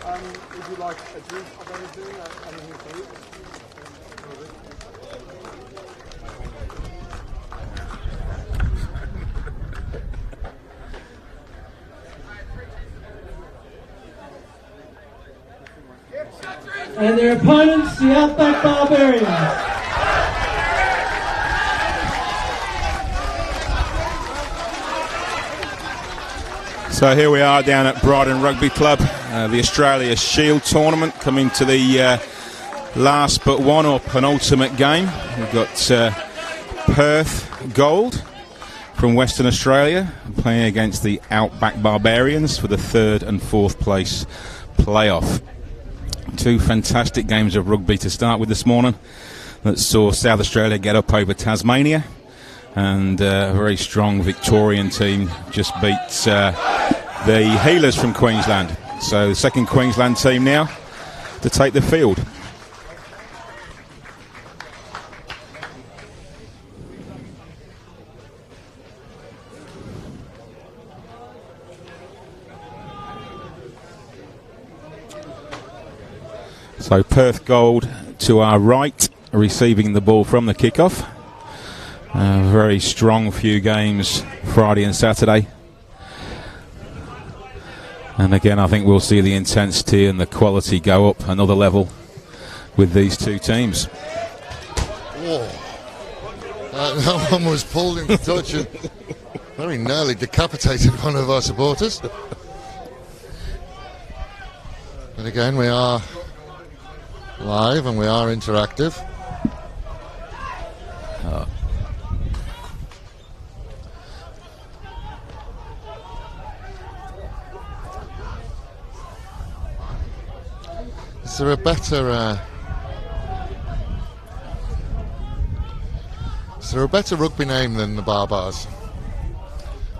Would you like a drink of anything? Anything for you? And their opponents, the Outback Barbarians. So here we are down at Brighton Rugby Club, the Australia Shield tournament, coming to the last but one or penultimate game. We've got Perth Gold from Western Australia playing against the Outback Barbarians for the 3rd and 4th place playoff. Two fantastic games of rugby to start with this morning that saw South Australia get up over Tasmania, and a very strong Victorian team just beat the Healers from Queensland. So the second Queensland team now to take the field. So Perth Gold to our right, receiving the ball from the kickoff. Very strong few games Friday and Saturday. And again, I think we'll see the intensity and the quality go up another level with these two teams. Whoa. That one was pulled into touch and very nearly decapitated one of our supporters. But again, we are live and we are interactive. Is there a better rugby name than the Barbars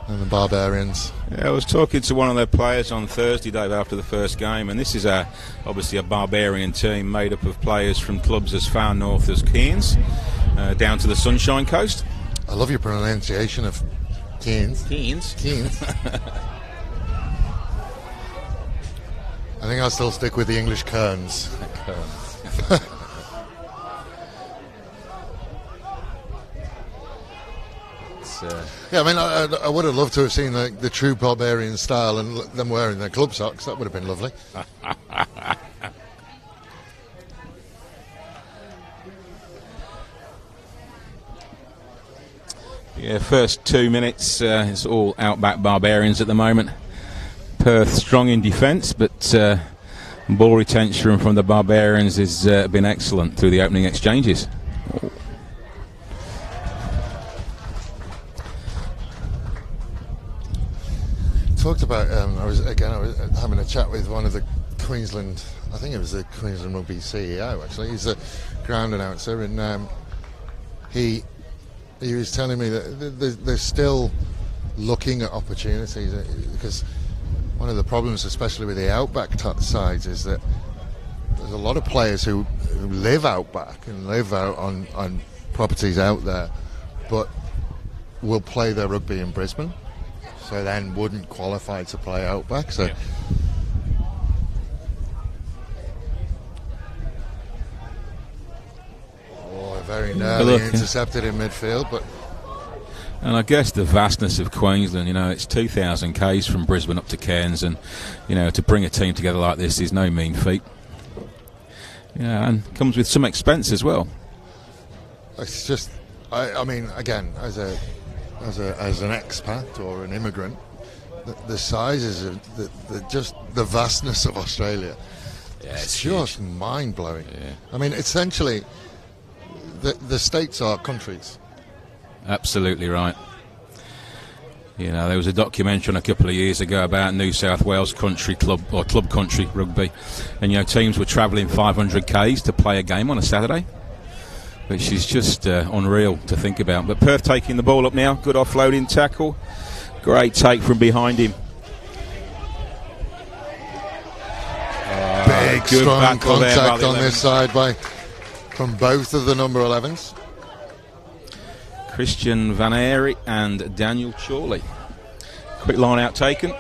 and the Barbarians? Yeah, I was talking to one of their players on Thursday, Dave, after the first game, and this is obviously a Barbarian team made up of players from clubs as far north as Cairns, down to the Sunshine Coast. I love your pronunciation of Cairns. Cairns. Cairns. I think I'll still stick with the English Cairns. Yeah, I mean, I would have loved to have seen the true Barbarian style and them wearing their club socks. That would have been lovely. Yeah, first 2 minutes, it's all Outback Barbarians at the moment. Perth strong in defence, but ball retention from the Barbarians has been excellent through the opening exchanges. Talked about, I was having a chat with one of the Queensland, I think it was the Queensland Rugby CEO actually. He's a ground announcer, and he was telling me that they're still looking at opportunities, because one of the problems, especially with the Outback sides, is that there's a lot of players who live Outback and live out on properties out there, but will play their rugby in Brisbane, so then wouldn't qualify to play Outback. So. Yeah. Oh, very nearly intercepted in midfield, but. And I guess the vastness of Queensland, it's 2,000 k's from Brisbane up to Cairns, and to bring a team together like this is no mean feat. Yeah, and comes with some expense as well. It's just, I mean, again, as an expat or an immigrant, the sizes of the vastness of Australia, it's just mind blowing. Yeah. I mean, essentially, the states are countries. Absolutely right. There was a documentary a couple of years ago about New South Wales country club or club country rugby, and teams were travelling 500 k's to play a game on a Saturday, which is just unreal to think about. But Perth taking the ball up now, good offloading tackle, great take from behind him. Big strong contact on this side from both of the number 11s. Christian Van Eyre and Daniel Chorley. Quick line out taken.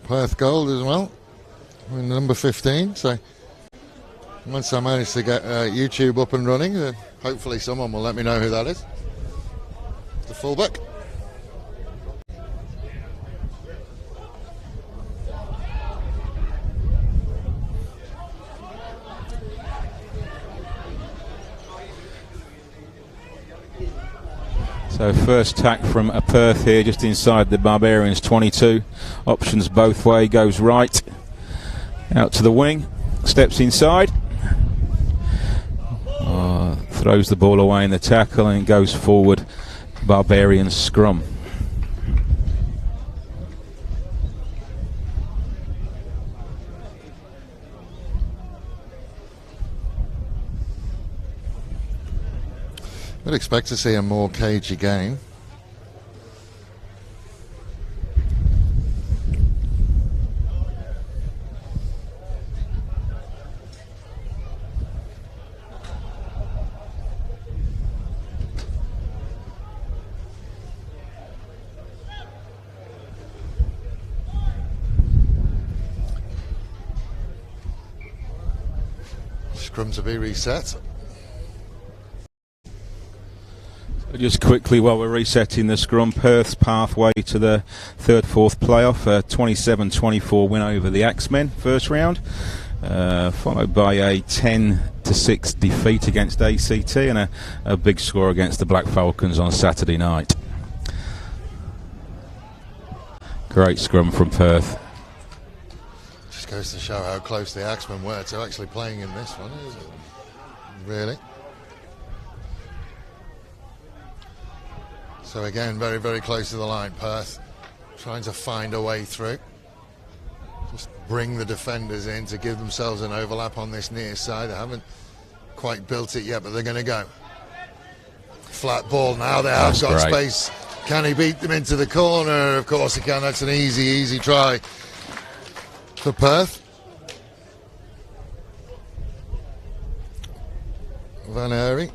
Perth Gold as well. In number 15. So once I manage to get YouTube up and running, hopefully someone will let me know who that is. The fullback. So first tack from a Perth here, just inside the Barbarians 22. Options both way, goes right, out to the wing, steps inside, throws the ball away in the tackle and goes forward. Barbarians scrum. I'd expect to see a more cagey game. Scrum to be reset. Just quickly, while we're resetting the scrum, Perth's pathway to the 3rd/4th playoff, a 27-24 win over the Axemen first round, followed by a 10-6 defeat against ACT and a big score against the Black Falcons on Saturday night. Great scrum from Perth. Just goes to show how close the Axemen were to actually playing in this one, isn't it? Really. So again, very, very close to the line. Perth trying to find a way through. Just bring the defenders in to give themselves an overlap on this near side. They haven't quite built it yet, but they're going to go. Flat ball now. They have got space. Can he beat them into the corner? Of course he can. That's an easy, easy try for Perth. Van Eyre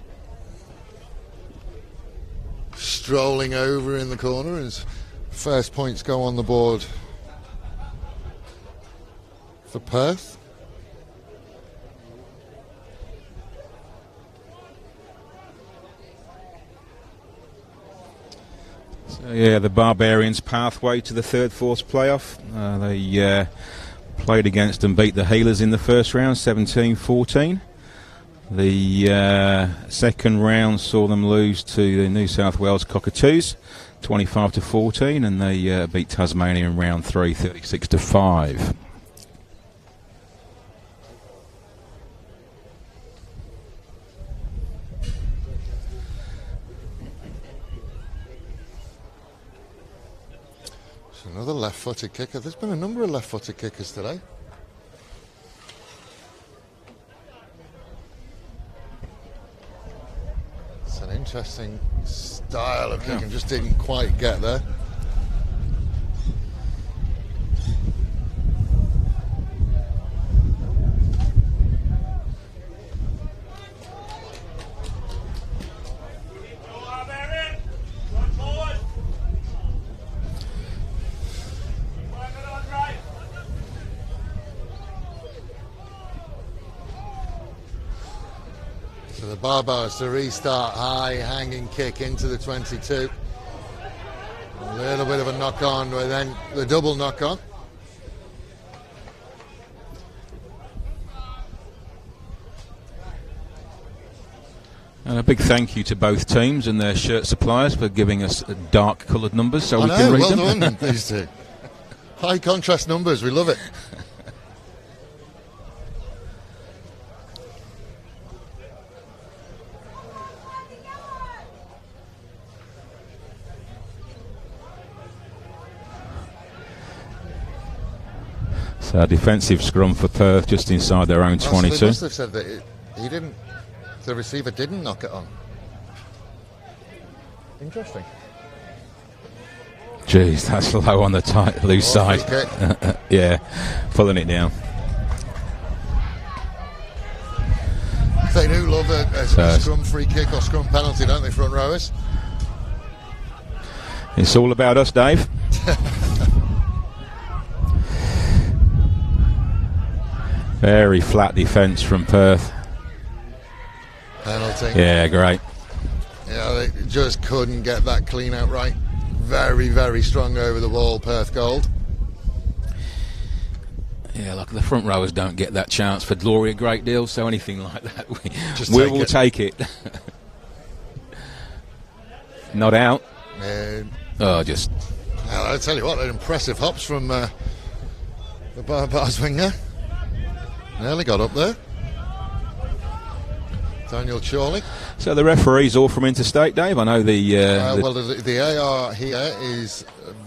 strolling over in the corner as first points go on the board for Perth. So yeah, the Barbarians' pathway to the 3rd/4th playoff. They played against and beat the Healers in the first round, 17-14. The second round saw them lose to the New South Wales Cockatoos, 25-14, and they beat Tasmania in round 3, 36-5. It's another left-footed kicker. There's been a number of left-footed kickers today. Interesting style of kicking, just didn't quite get there. So the Barbars to restart high, hanging kick into the 22. A little bit of a knock on, but then the double knock on. And a big thank you to both teams and their shirt suppliers for giving us dark coloured numbers so we can read them. Well done, these two. High contrast numbers, we love it. So defensive scrum for Perth just inside their own 22. They must have said that he didn't. The receiver didn't knock it on. Interesting. Jeez, that's low on the tight, loose side. Yeah, pulling it down. They do love a scrum free kick or scrum penalty, don't they, front rowers? It's all about us, Dave. Very flat defence from Perth. Penalty. Yeah, great. Yeah, they just couldn't get that clean out right. Very, very strong over the wall, Perth Gold. Yeah, like the front rowers don't get that chance for glory a great deal, so anything like that, we will take it. Not out. Just... I'll tell you what, an impressive hops from the Barbars winger. Nearly got up there. Daniel Chorley. So the referees all from interstate, Dave? I know the AR here is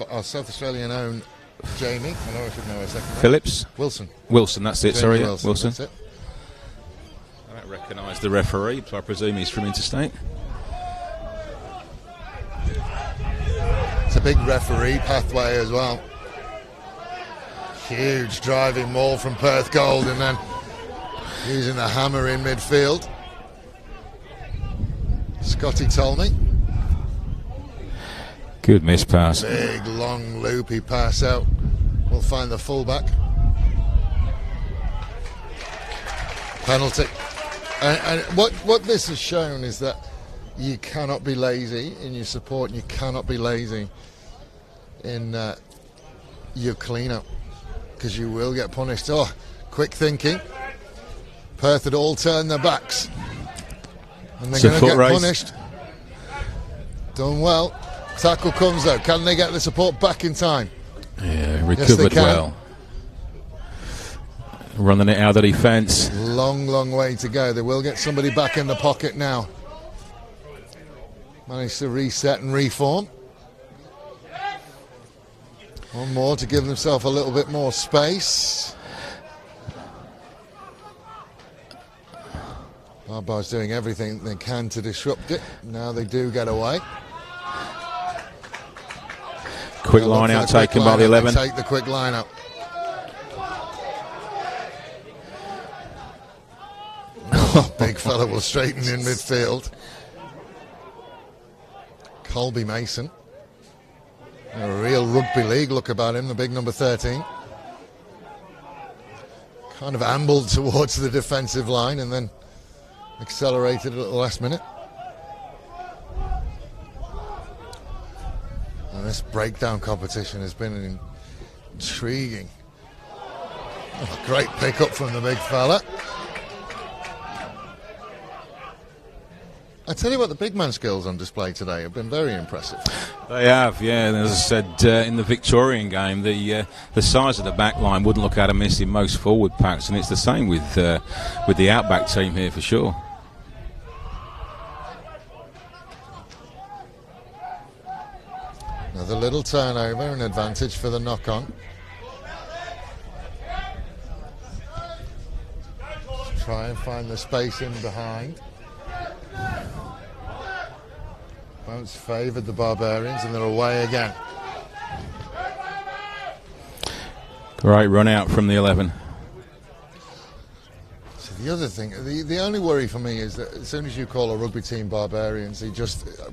our South Australian own Jamie. I know I should know a second. Phillips? Wilson, that's it. Jamie Sorry, Wilson. That's it. I don't recognise the referee, so I presume he's from interstate. It's a big referee pathway as well. Huge driving maul from Perth Gold, and then using the hammer in midfield. Scotty told me. Good miss pass. Big, long, loopy pass out. We'll find the fullback. Penalty. And what this has shown is that you cannot be lazy in your support, and you cannot be lazy in your clean-up, because you will get punished. Oh, quick thinking. Perth had all turned their backs, and they're going to get punished. Done well. Tackle comes though. Can they get the support back in time? Yeah, recovered well. Running it out of the defence. Long, long way to go. They will get somebody back in the pocket now. Managed to reset and reform. One more to give themselves a little bit more space. Barbars doing everything they can to disrupt it. Now they do get away. Quick line out taken by the 11. Take the quick line out. Big fella will straighten in midfield. Colby Mason. A real rugby league look about him, the big number 13. Kind of ambled towards the defensive line and then accelerated at the last minute. And this breakdown competition has been intriguing. Oh, great pick up from the big fella. I tell you what, the big man skills on display today have been very impressive. They have, yeah. And as I said, in the Victorian game, the size of the back line wouldn't look out of miss in most forward packs, and it's the same with the Outback team here for sure. Another little turnover, an advantage for the knock-on. Try and find the space in behind. Bounce favoured the Barbarians, and they're away again. Great run out from the 11. So the other thing, the only worry for me is that as soon as you call a rugby team Barbarians,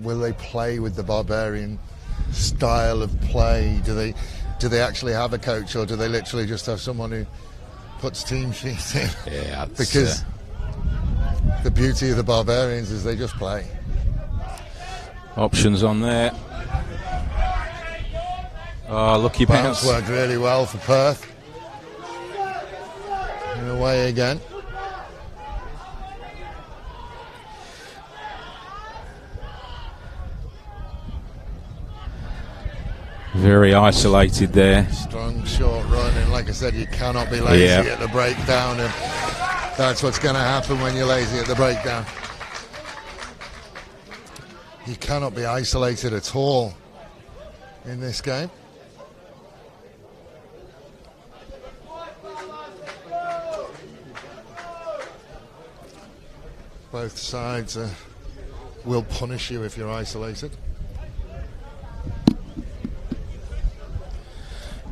will they play with the Barbarian style of play? Do they actually have a coach, or do they literally just have someone who puts team sheets in? Yeah, because the beauty of the Barbarians is they just play. Options on there. Oh, lucky bounce. Worked really well for Perth. And away again. Very isolated there. Strong short run, and like I said, you cannot be lazy at the breakdown, and that's what's going to happen when you're lazy at the breakdown. You cannot be isolated at all in this game. Both sides will punish you if you're isolated.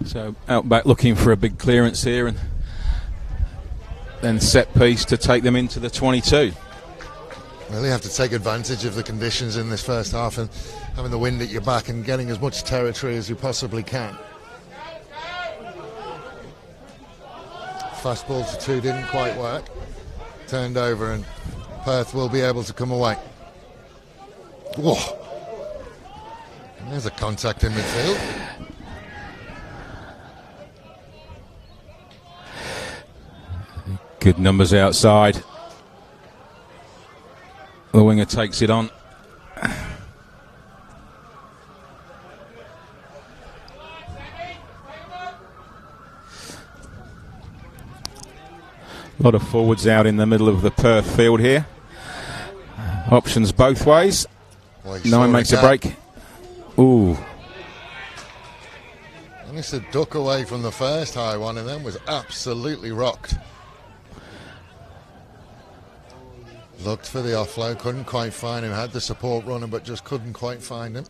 So Outback looking for a big clearance here, and then set piece to take them into the 22. Well, you have to take advantage of the conditions in this first half and having the wind at your back and getting as much territory as you possibly can. Fast ball to 2 didn't quite work. Turned over and Perth will be able to come away. Whoa. And there's a contact in midfield. Good numbers outside. The winger takes it on. A lot of forwards out in the middle of the Perth field here. Options both ways. Well, 9 makes a break. Ooh. And it's a duck away from the first high one and then was absolutely rocked. Looked for the offload, couldn't quite find him. Had the support running, but just couldn't quite find him.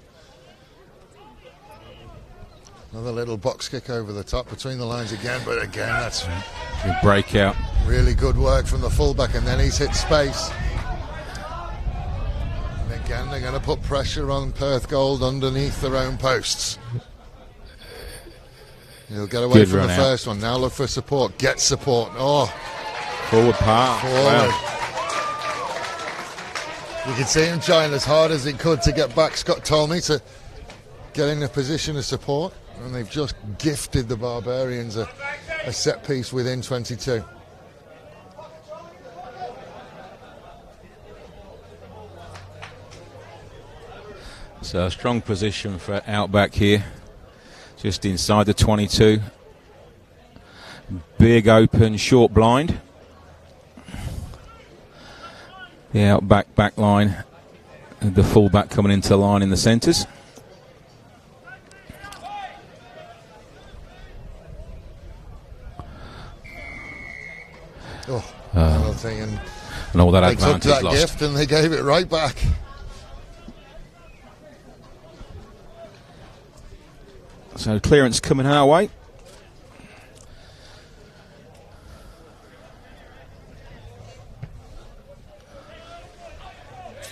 Another little box kick over the top between the lines again, but again, that's good breakout. Really good work from the fullback, and then he's hit space. And again, they're going to put pressure on Perth Gold underneath their own posts. He'll get away from the first one. Now look for support. Get support. Oh, forward pass. Wow. You can see him trying as hard as he could to get back. Scott told me to get in a position of support, and they've just gifted the Barbarians a set piece within 22. So a strong position for Outback here, just inside the 22. Big open, short blind. The Outback back line, and the fullback coming into the line in the centres. Penalty, and all that they advantage took that lost. gift and they gave it right back. So clearance coming our way.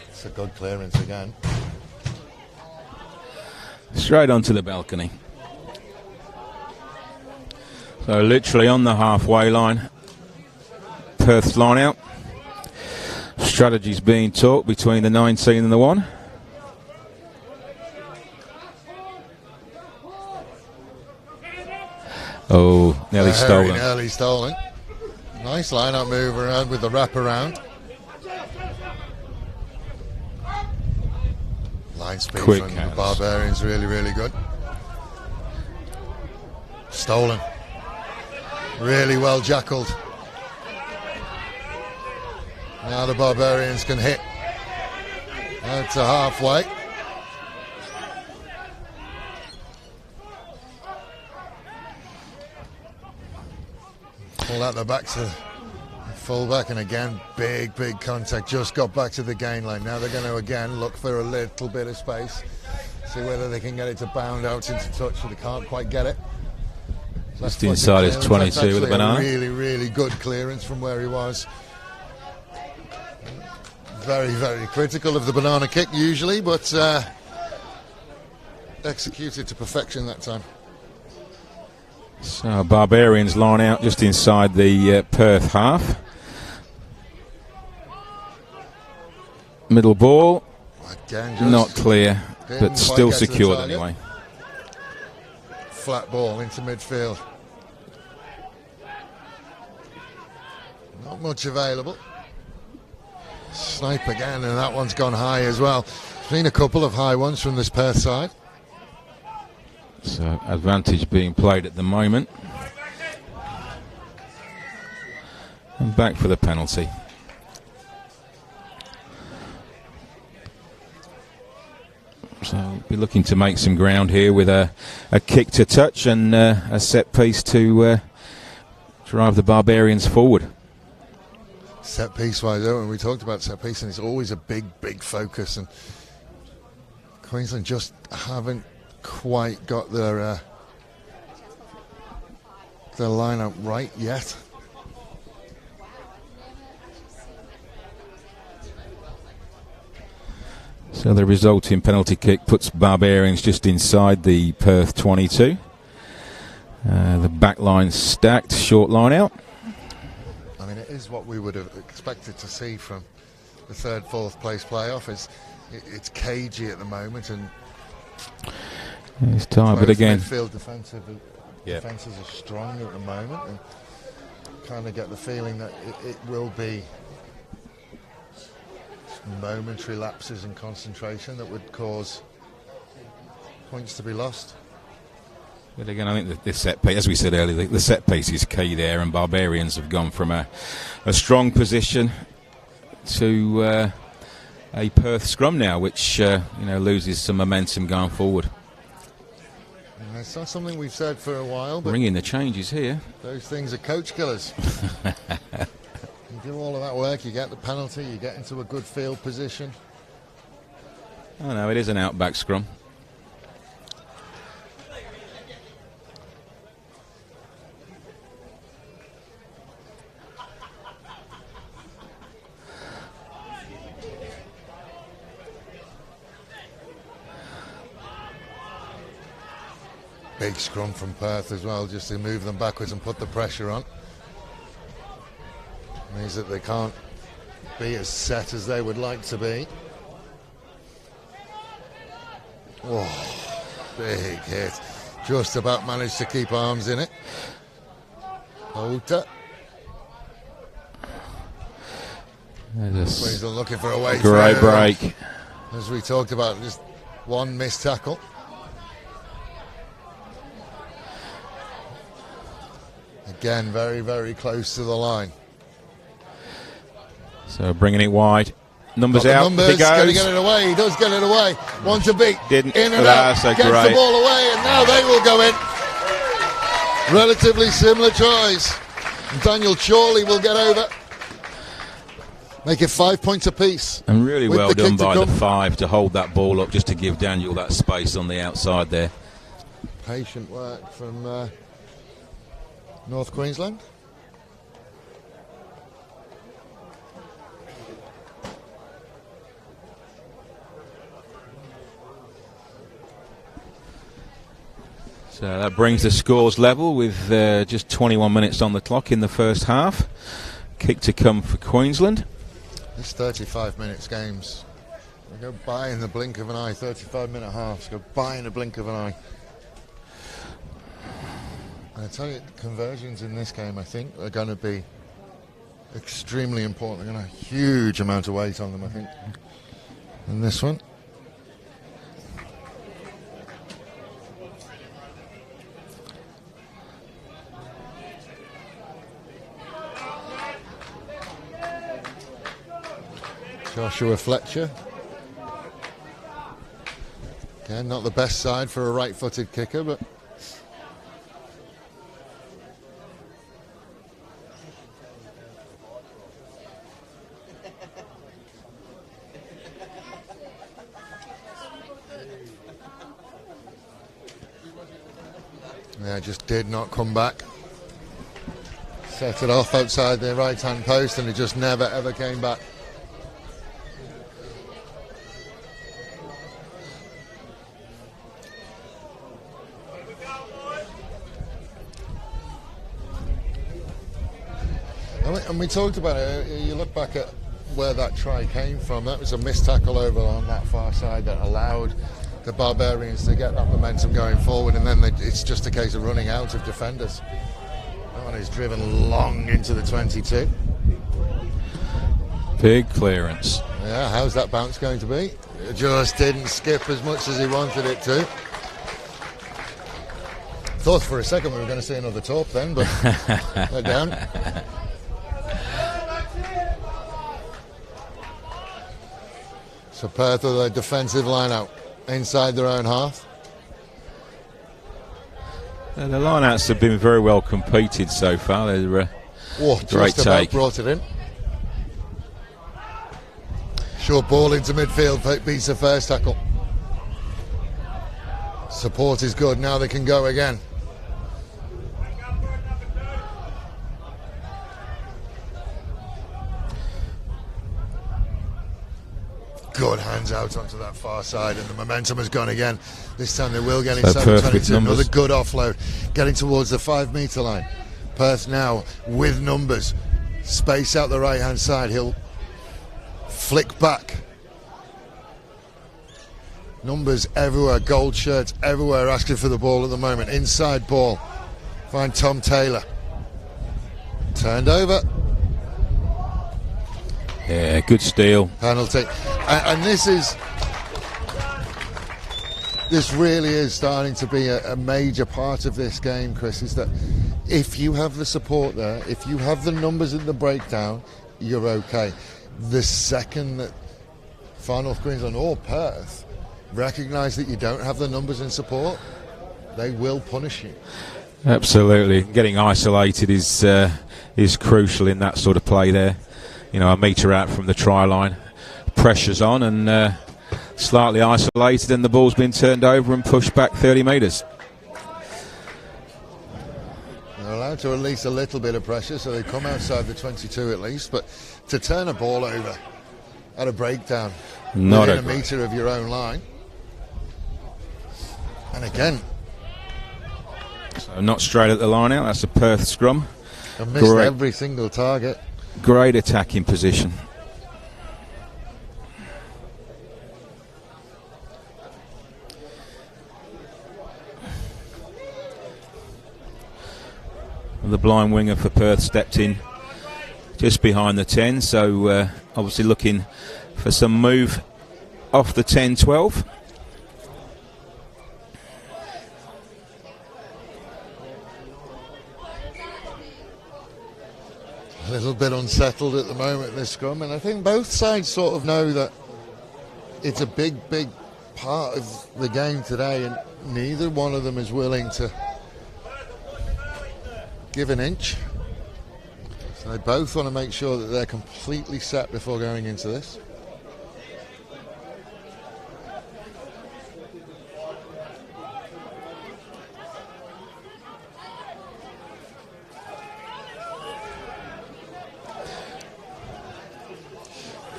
It's a good clearance again. Straight onto the balcony. So literally on the halfway line. Perth's line out. Strategies being taught between the 19 and the 1. Oh, nearly stolen. Nearly stolen. Nice line-up move around with the wraparound. Line speed Quick from hands. the Barbarians, really, really good. Stolen. Really well jackled. Now the Barbarians can hit. That's a halfway. Pull out the back to fullback, and again, big contact. Just got back to the gain line. Now they're going to again look for a little bit of space. See whether they can get it to bound out into touch, but they can't quite get it. Just inside his 22 with the banana. Really, really good clearance from where he was. Very, very critical of the banana kick usually, but executed to perfection that time. So Barbarians line out just inside the Perth half. Middle ball, again, just not clear, but still get to the secured target. anyway. Flat ball into midfield. Not much available. Snipe again, and that one's gone high as well. There's been a couple of high ones from this Perth side. So advantage being played at the moment. And back for the penalty. So we'll be looking to make some ground here with a kick to touch and a set piece to drive the Barbarians forward. Set piece wise, when we talked about set piece, and it's always a big focus, and Queensland just haven't quite got their lineup right yet. So the resulting penalty kick puts Barbarians just inside the Perth 22. The back line stacked, short line out. is what we would have expected to see from the third, fourth place playoff. It's cagey at the moment, and it's time, but again, midfield defenses are strong at the moment, and kind of get the feeling that it will be momentary lapses in concentration that would cause points to be lost. But again, I think the set piece, as we said earlier, the set piece is key there, and Barbarians have gone from a strong position to a Perth scrum now, which loses some momentum going forward. And it's not something we've said for a while, but bringing the changes here. Those things are coach killers. You do all of that work, you get the penalty, you get into a good field position. Oh no, it is an Outback scrum. Big scrum from Perth as well, just to move them backwards and put the pressure on. Means that they can't be as set as they would like to be. Oh, big hit. Just about managed to keep arms in it. Holter. Queensland looking for a way through. Great break. As we talked about, just one missed tackle. Again, very, very close to the line. So bringing it wide. Numbers out. Numbers, he goes. going to get it away. He does get it away. One to beat. Didn't. In and out. So gets great. The ball away, and now they will go in. Relatively similar tries. Daniel Chorley will get over. Make it 5 points apiece. And really well done by the 5 to hold that ball up, just to give Daniel that space on the outside there. Patient work from North Queensland. So that brings the scores level with just 21 minutes on the clock in the first half. Kick to come for Queensland. This 35 minutes games, they go by in the blink of an eye. 35-minute halves go by in the blink of an eye. And I tell you, conversions in this game, I think, are going to be extremely important. They're going to have a huge amount of weight on them, I think, in this one. Joshua Fletcher. Again, not the best side for a right-footed kicker, but yeah, just did not come back. Set it off outside the right-hand post, and it just never, ever came back. And we talked about it, you look back at where that try came from, that was a missed tackle over on that far side that allowed the Barbarians to get that momentum going forward, and then it's just a case of running out of defenders. That one is driven long into the 22. Big clearance. Yeah, how's that bounce going to be? It just didn't skip as much as he wanted it to. Thought for a second we were going to see another top then, but they're down. So Perth with a defensive line out inside their own half. The lineouts have been very well competed so far. They're great just about take. Brought it in. Short ball into midfield, beats the first tackle. Support is good, now they can go again. Good hands out onto that far side, and the momentum has gone again. This time they will get inside the 22. Another good offload, getting towards the 5 metre line. Perth now with numbers. Space out the right hand side. He'll flick back. Numbers everywhere, gold shirts everywhere asking for the ball at the moment. Inside ball. Find Tom Taylor. Turned over. Yeah, good steal. Penalty. And this really is starting to be a major part of this game, Chris, is that if you have the support there, if you have the numbers in the breakdown, you're okay. The second that Far North Queensland or Perth recognise that you don't have the numbers in support, they will punish you. Absolutely. Getting isolated is crucial in that sort of play there. You know, a metre out from the try line, pressure's on and slightly isolated, and the ball's been turned over and pushed back 30 metres. They're allowed to release a little bit of pressure, so they come outside the 22 at least, but to turn a ball over at a breakdown Not within a metre of your own line, and again, so not straight at the line out. That's a Perth scrum. I missed every single target. Great attacking position. The blind winger for Perth stepped in just behind the 10, so obviously looking for some move off the 10-12. A little bit unsettled at the moment, this scrum, and I think both sides sort of know that it's a big part of the game today, and neither one of them is willing to give an inch. So they both want to make sure that they're completely set before going into this.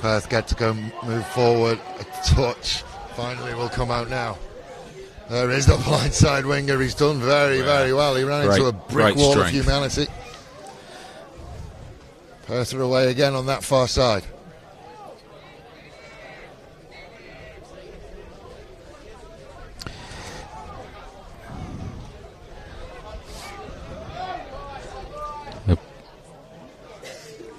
Perth get to go move forward. A touch finally will come out now. There is the blindside winger. He's done very well. He ran into a brick wall of humanity. Perth are away again on that far side.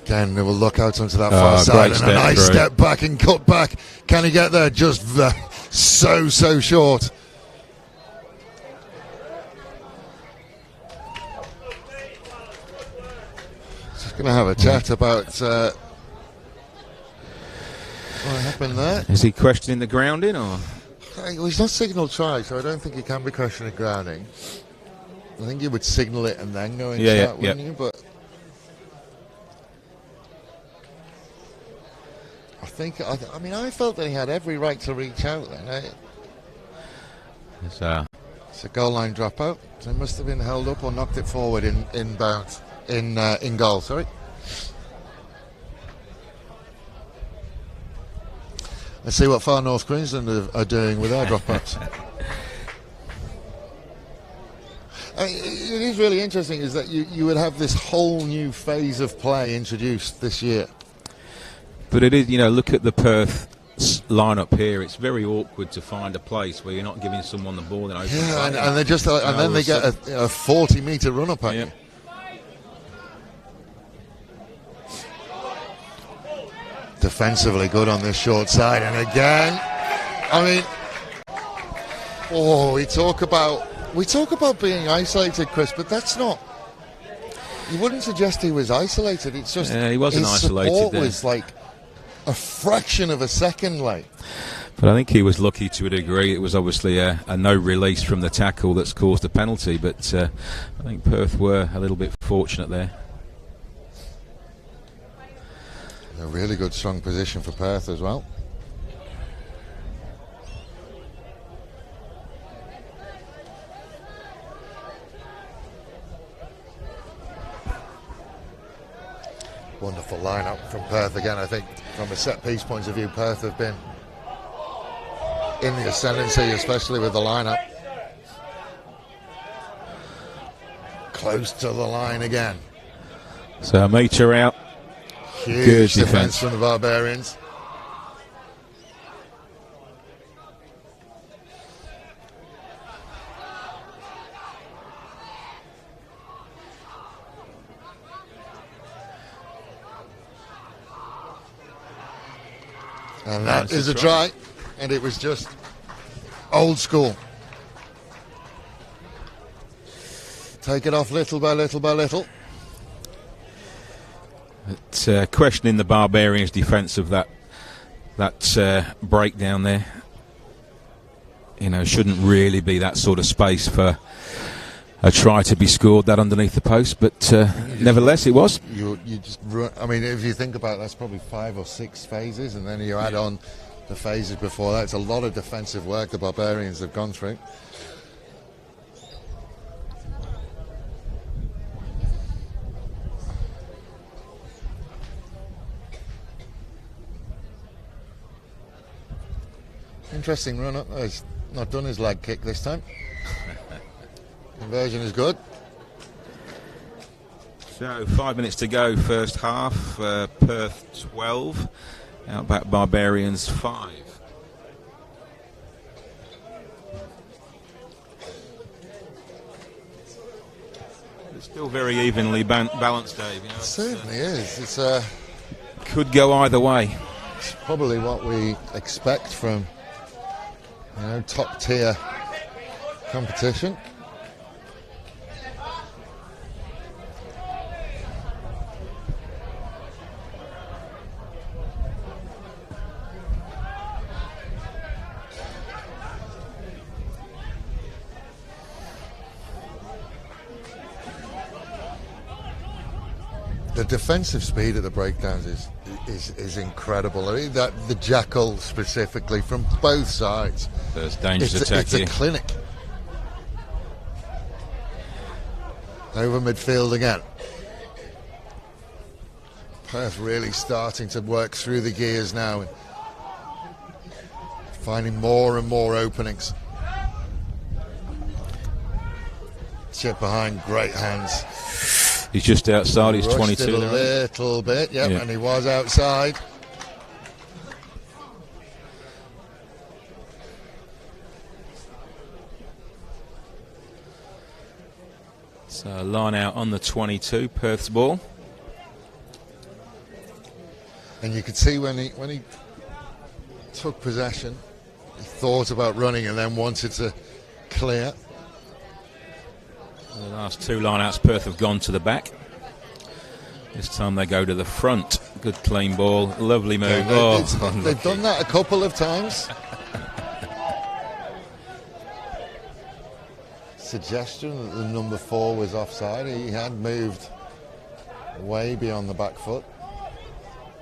Again, they will look out onto that far side, and a nice step back and cut back. Can he get there? Just so short. Just going to have a chat about what happened there. Is he questioning the grounding, or? He's not signalled try, so I don't think he can be questioning grounding. I think he would signal it and then go into that, wouldn't you? But I mean, I felt that he had every right to reach out then. It's a goal line dropout. So he must have been held up or knocked it forward in bounds, in goal, sorry. Let's see what Far North Queensland are doing with their dropouts. It is really interesting is that you would have this whole new phase of play introduced this year. But it is, you know, look at the Perth lineup here. It's very awkward to find a place where you're not giving someone the ball. And they just and then they get a 40-metre run up at you. Defensively good on this short side, and again, I mean, we talk about being isolated, Chris, but that's not. You wouldn't suggest he was isolated. It's just he wasn't his isolated. Support there was like a fraction of a second late. But I think he was lucky to a degree. It was obviously a no release from the tackle that's caused a penalty, but I think Perth were a little bit fortunate there. A really good strong position for Perth as well. Wonderful lineup from Perth again. I think from a set piece point of view, Perth have been in the ascendancy, especially with the lineup. Close to the line again. So a metre out Huge defence from the Barbarians. And that is a try, and it was just old school. Take it off little by little by little. But, questioning the Barbarians' defence of that breakdown there. You know, shouldn't really be that sort of space for a try to be scored that underneath the post, but nevertheless it was. You just run, I mean, if you think about it, that's probably 5 or 6 phases, and then you add on the phases before that. It's a lot of defensive work the Barbarians have gone through. Interesting run up. He's not done his leg kick this time. Conversion is good. So 5 minutes to go, first half. Perth 12, Outback Barbarians 5. It's still very evenly balanced, Dave. You know, it certainly is. It's could go either way. It's probably what we expect from, you know, top tier competition. The defensive speed of the breakdowns is incredible. I mean, that the jackal specifically from both sides. There's dangerous attack here. It's a clinic. Over midfield again. Perth really starting to work through the gears now and finding more and more openings. Chip behind, great hands. He's just outside, he's 22 a now. Little bit, yep, yeah. And he was outside. So line out on the 22, Perth's ball. And you could see when he took possession, he thought about running and then wanted to clear. The last 2 line-outs, Perth have gone to the back. This time they go to the front. Good clean ball, lovely move. Yeah, they've done that a couple of times. Suggestion that the number 4 was offside. He had moved way beyond the back foot.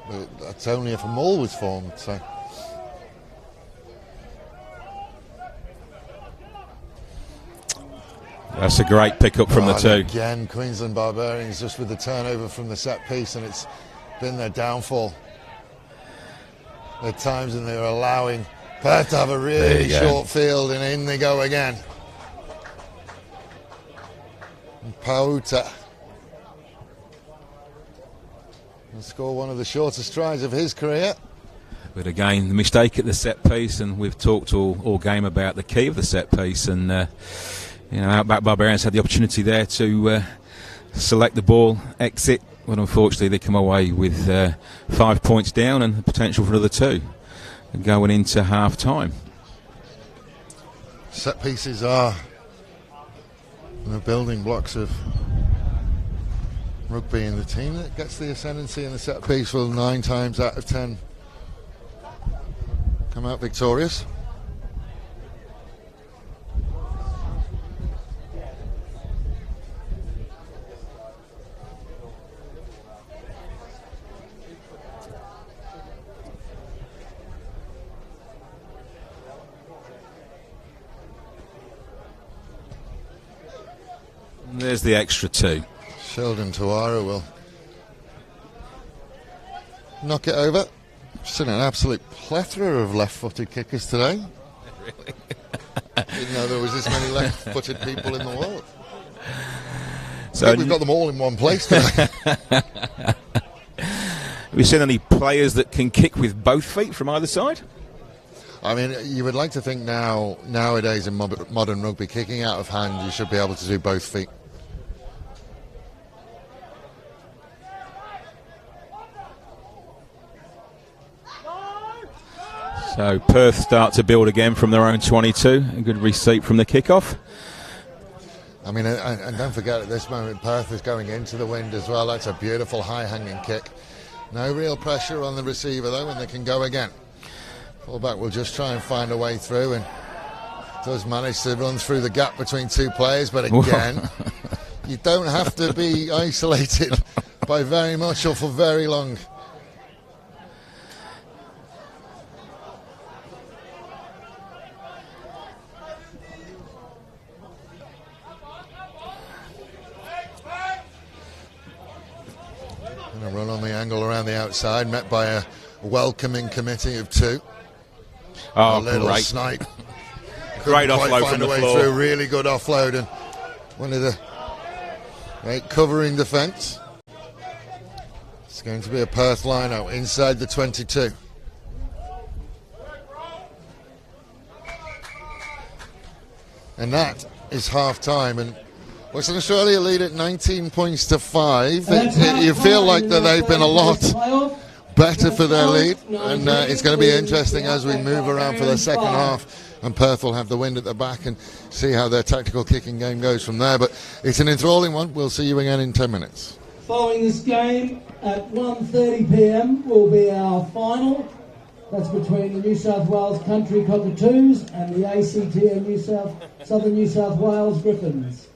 But that's only if a maul was formed. So. That's a great pick-up from the 2. Again, Queensland Barbarians just with the turnover from the set piece, and it's been their downfall. There are times when they're allowing Perth to have a really short field, and in they go again. And Pauta will score one of the shortest tries of his career. But again, the mistake at the set piece, and we've talked all game about the key of the set piece, and you know, Outback Barbarians had the opportunity there to select the ball, exit, but unfortunately they come away with 5 points down and the potential for another 2 going into half-time. Set pieces are the building blocks of rugby, and the team that gets the ascendancy in the set piece will 9 times out of 10 come out victorious. There's the extra 2. Sheldon Tuara will knock it over. Seen an absolute plethora of left-footed kickers today. Really? Didn't know there was this many left-footed people in the world. So I think we've got them all in one place today. Have you seen any players that can kick with both feet from either side? I mean, you would like to think nowadays in modern rugby, kicking out of hand, you should be able to do both feet. So Perth start to build again from their own 22. A good receipt from the kickoff. I mean, and don't forget at this moment, Perth is going into the wind as well. That's a beautiful high-hanging kick. No real pressure on the receiver, though, and they can go again. Fullback will just try and find a way through, and does manage to run through the gap between two players, but again, you don't have to be isolated by very much or for very long. And a run on the angle around the outside, met by a welcoming committee of two. Oh, a little great. snipe. Great offload find from a the way floor. through, really good offload, and one of the great covering defence. It's going to be a Perth line out inside the 22. And that is half time, and Western Australia lead at 19 points to 5. You feel like that they've been a lot better for their lead, and it's going to be interesting as we move around for the second half, and Perth will have the wind at the back and see how their tactical kicking game goes from there. But it's an enthralling one. We'll see you again in 10 minutes. Following this game at 1:30 p.m. will be our final. That's between the New South Wales Country Cockatoos and the ACT Southern New South Wales Griffins.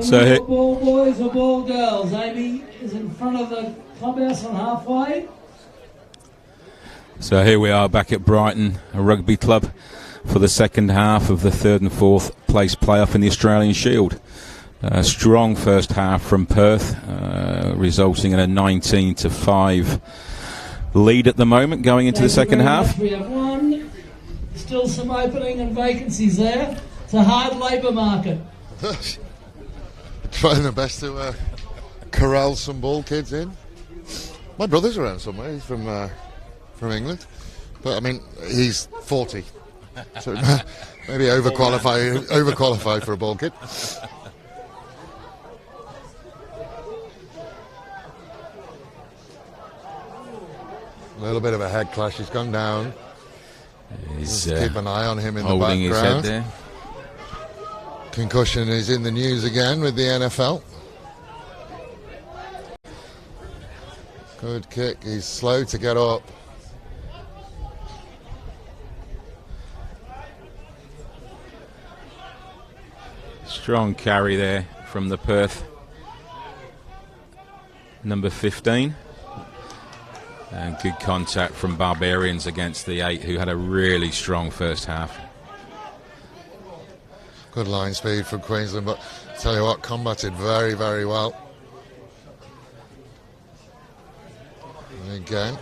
So ball boys or ball girls? Amy is in front of the clubhouse on halfway. So here we are back at Brighton, a rugby club, for the second half of the third and fourth place playoff in the Australian Shield. A strong first half from Perth, resulting in a 19-5 lead at the moment going into the second half. We have one. Still some opening and vacancies there. It's a hard labour market. Trying their best to corral some ball kids in. My brother's around somewhere. He's from England, but I mean he's 40, so maybe overqualified for a ball kid. A little bit of a head clash. He's gone down. He's keep an eye on him in the holding his head background. there. Concussion is in the news again with the NFL. Good kick. He's slow to get up. Strong carry there from the Perth number 15. And good contact from Barbarians against the 8, who had a really strong first half. Good line speed from Queensland, but I tell you what, combated very, very well. And again,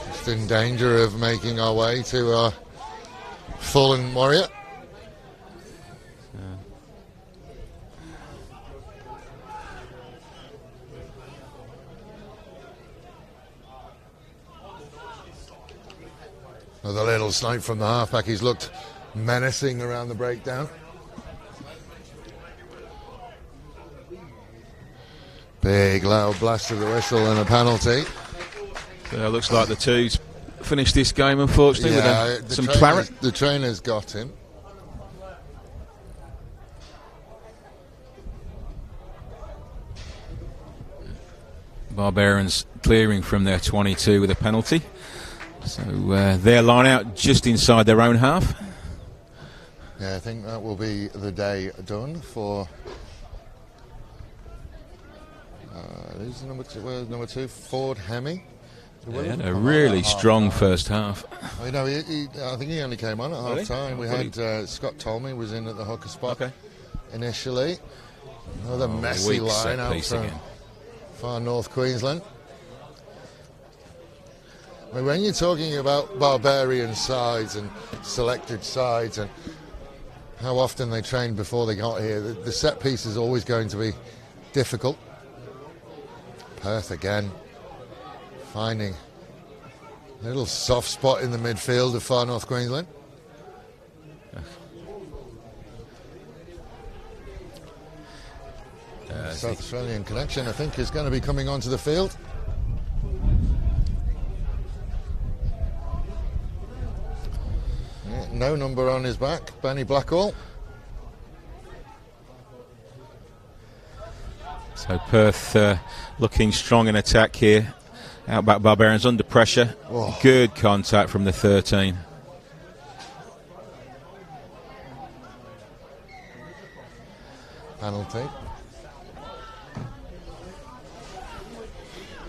just in danger of making our way to our fallen warrior. Another little snipe from the halfback. He's looked menacing around the breakdown. Big loud blast of the whistle and a penalty. So it looks like the twos finished this game, unfortunately, with some claret. The trainer's got him. Barbarians clearing from their 22 with a penalty. So their line out just inside their own half. Yeah, I think that will be the day done for. Who's number two? Where's number 2? Ford Hemi. They had a really strong first half. I know. I think he only came on at half time. We had Scott Tolmie was in at the hooker spot initially. Another messy line out from far north Queensland. I mean, when you're talking about Barbarian sides and selected sides and how often they trained before they got here, the set piece is always going to be difficult. Perth again, finding a little soft spot in the midfield of far north Queensland. South Australian connection, I think, is going to be coming onto the field. No number on his back, Benny Blackwell. So Perth looking strong in attack here. Outback Barbarians under pressure. Oh. Good contact from the 13. Penalty.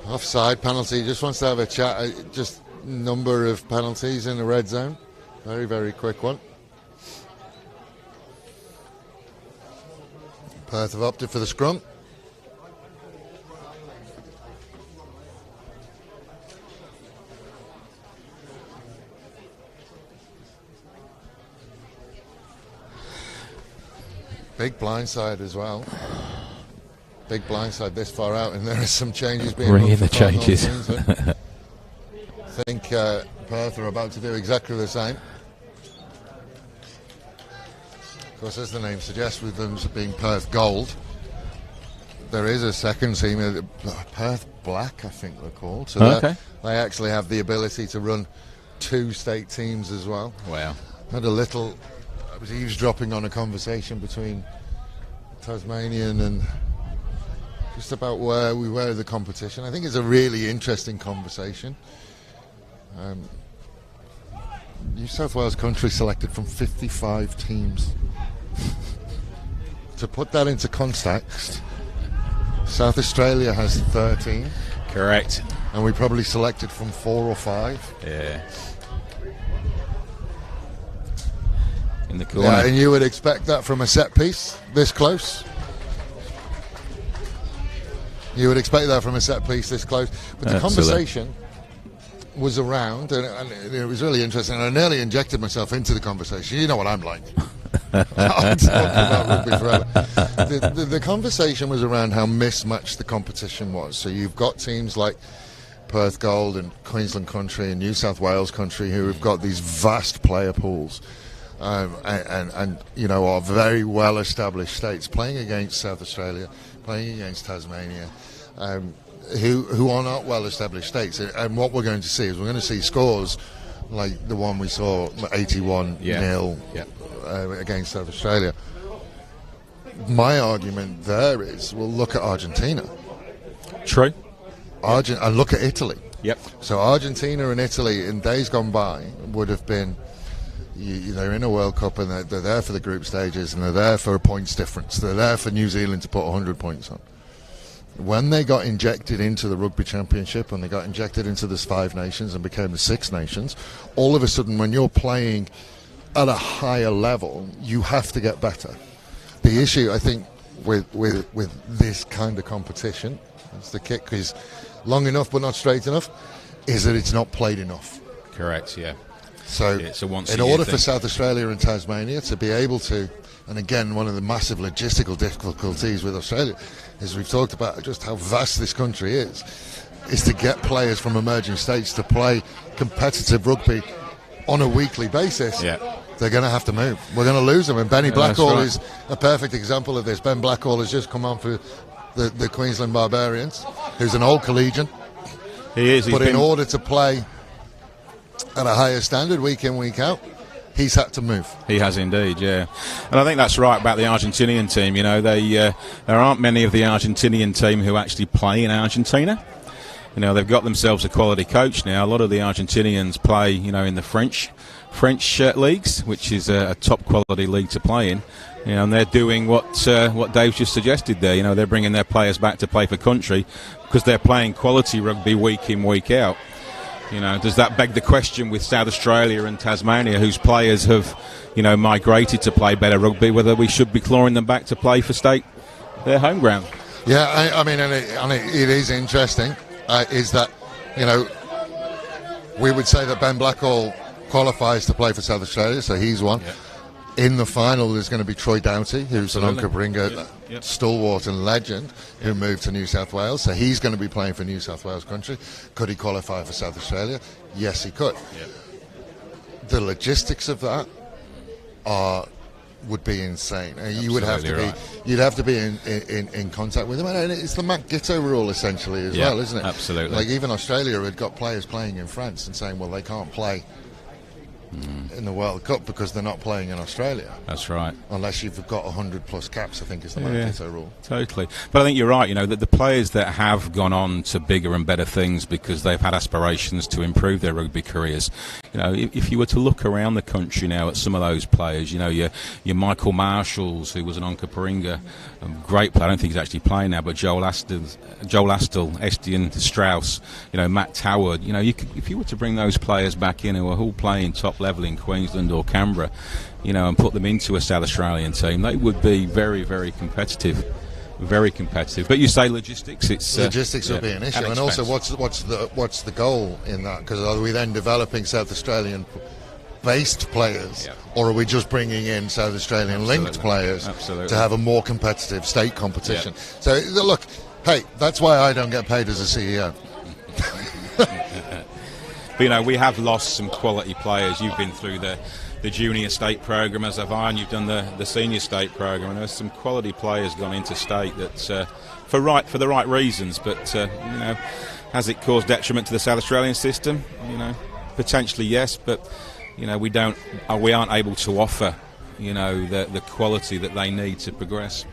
Offside penalty. Just wants to have a chat. Just number of penalties in the red zone. Very, very quick one. Perth have opted for the scrum. Big blindside as well. Big blindside this far out, and there are some changes being Bring in run the for North changes. Queensland. I think Perth are about to do exactly the same. Of course, as the name suggests, with them being Perth Gold, there is a second team, Perth Black, I think they're called. So they actually have the ability to run 2 state teams as well. Wow. I was eavesdropping on a conversation between Tasmanian and just about where we were in the competition. I think it's a really interesting conversation. New South Wales country selected from 55 teams. to put that into context, South Australia has 13. Correct. And we probably selected from 4 or 5. Yeah. In the corner. Yeah, and you would expect that from a set piece this close. You would expect that from a set piece this close. But the conversation was around, and it was really interesting. I nearly injected myself into the conversation. You know what I'm like. I'm talking about rugby forever. The conversation was around how mismatched the competition was. So you've got teams like Perth Gold and Queensland Country and New South Wales Country who have got these vast player pools. And you know, are very well established states playing against South Australia, playing against Tasmania, who are not well established states. And what we're going to see is we're going to see scores like the one we saw 81-0 against South Australia. My argument there is, well, look at Argentina. True. And look at Italy. Yep. So Argentina and Italy in days gone by would have been. They're in a World Cup and they're there for the group stages and they're there for a points difference. They're there for New Zealand to put 100 points on. When they got injected into the Rugby Championship and they got injected into the 5 nations and became the 6 nations, all of a sudden when you're playing at a higher level, you have to get better. The issue, I think, with this kind of competition, it's the kick is long enough but not straight enough, is that it's not played enough. Correct, yeah. So in order for South Australia and Tasmania to be able to, and again, one of the massive logistical difficulties with Australia is we've talked about just how vast this country is to get players from emerging states to play competitive rugby on a weekly basis. Yeah. They're going to have to move. We're going to lose them. And Benny Blackhall is a perfect example of this. Ben Blackhall has just come on for the Queensland Barbarians, who's an old collegian. He is. But in order to play at a higher standard week in, week out, he's had to move. He has indeed, yeah. And I think that's right about the Argentinian team. You know, there aren't many of the Argentinian team who actually play in Argentina. You know, they've got themselves a quality coach now. A lot of the Argentinians play, you know, in the French leagues, which is a top quality league to play in. You know, and they're doing what Dave just suggested there. You know, they're bringing their players back to play for country because they're playing quality rugby week in, week out. You know, does that beg the question with South Australia and Tasmania, whose players have, you know, migrated to play better rugby, whether we should be clawing them back to play for their home ground? Yeah, I mean, and it is interesting, is that, you know, we would say that Ben Blackhall qualifies to play for South Australia, so he's one. Yeah. In the final, there's going to be Troy Doughty, who's an Onkaparinga stalwart and legend who moved to New South Wales. So he's going to be playing for New South Wales country. Could he qualify for South Australia? Yes, he could. Yep. The logistics of that would be insane. You would have to be. You'd have to be in contact with him, and it's the Matt Giteau rule essentially as well, isn't it? Absolutely. Like even Australia had got players playing in France and saying, well, they can't play in the World Cup because they're not playing in Australia. That's right. Unless you've got 100 plus caps, I think is the Matt Giteau rule. Totally. But I think you're right, you know, that the players that have gone on to bigger and better things because they've had aspirations to improve their rugby careers, you know, if you were to look around the country now at some of those players, you know, your Michael Marshalls, who was an Onkaparinga, great player, I don't think he's actually playing now, but Joel Astle, Estienne Strauss, you know, Matt Toward, you know, if you were to bring those players back in who are all playing top level in Queensland or Canberra, you know, and put them into a South Australian team, they would be very, very competitive. Very competitive. But you say logistics, logistics will be an issue. And also, what's the goal in that? Because are we then developing South Australian based players, or are we just bringing in South Australian linked players to have a more competitive state competition? So look, hey, that's why I don't get paid as a CEO. But, you know, we have lost some quality players. You've been through the junior state program, as have I, and you've done the senior state program, and there's some quality players gone into state that for the right reasons, but you know, has it caused detriment to the South Australian system? You know, potentially yes, but you know, we aren't able to offer, you know, the quality that they need to progress.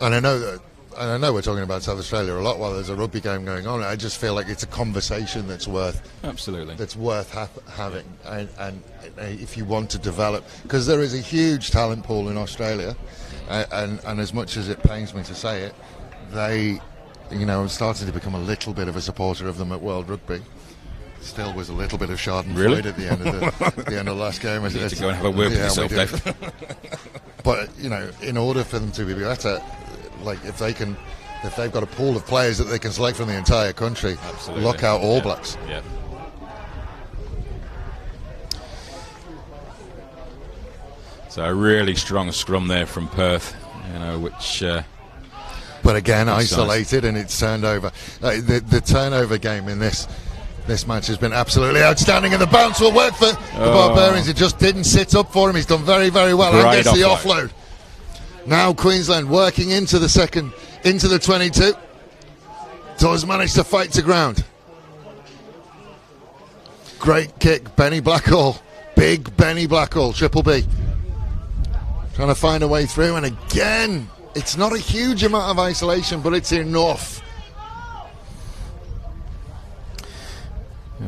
And I know that and I know we're talking about South Australia a lot while there's a rugby game going on. I just feel like it's a conversation that's worth having, and if you want to develop, because there is a huge talent pool in Australia, and as much as it pains me to say it, they, I'm starting to become a little bit of a supporter of them at World Rugby. Still was a little bit of Schadenfreude at the end of the end of the last game. You need to go and have a word with yourself, Dave. But in order for them to be better, like if they've got a pool of players that they can select from the entire country, look out All Blacks. Yeah. So a really strong scrum there from Perth, which. But again, isolated, and it's turned over. The turnover game in this match has been absolutely outstanding, and the bounce will work for the Barbarians. It just didn't sit up for him. He's done very, very well. Great and gets the offload. Now Queensland working into the 22. Does manage to fight to ground. Great kick, Benny Blackhall. Big Benny Blackhall, Triple B. Trying to find a way through, and again, it's not a huge amount of isolation, but it's enough.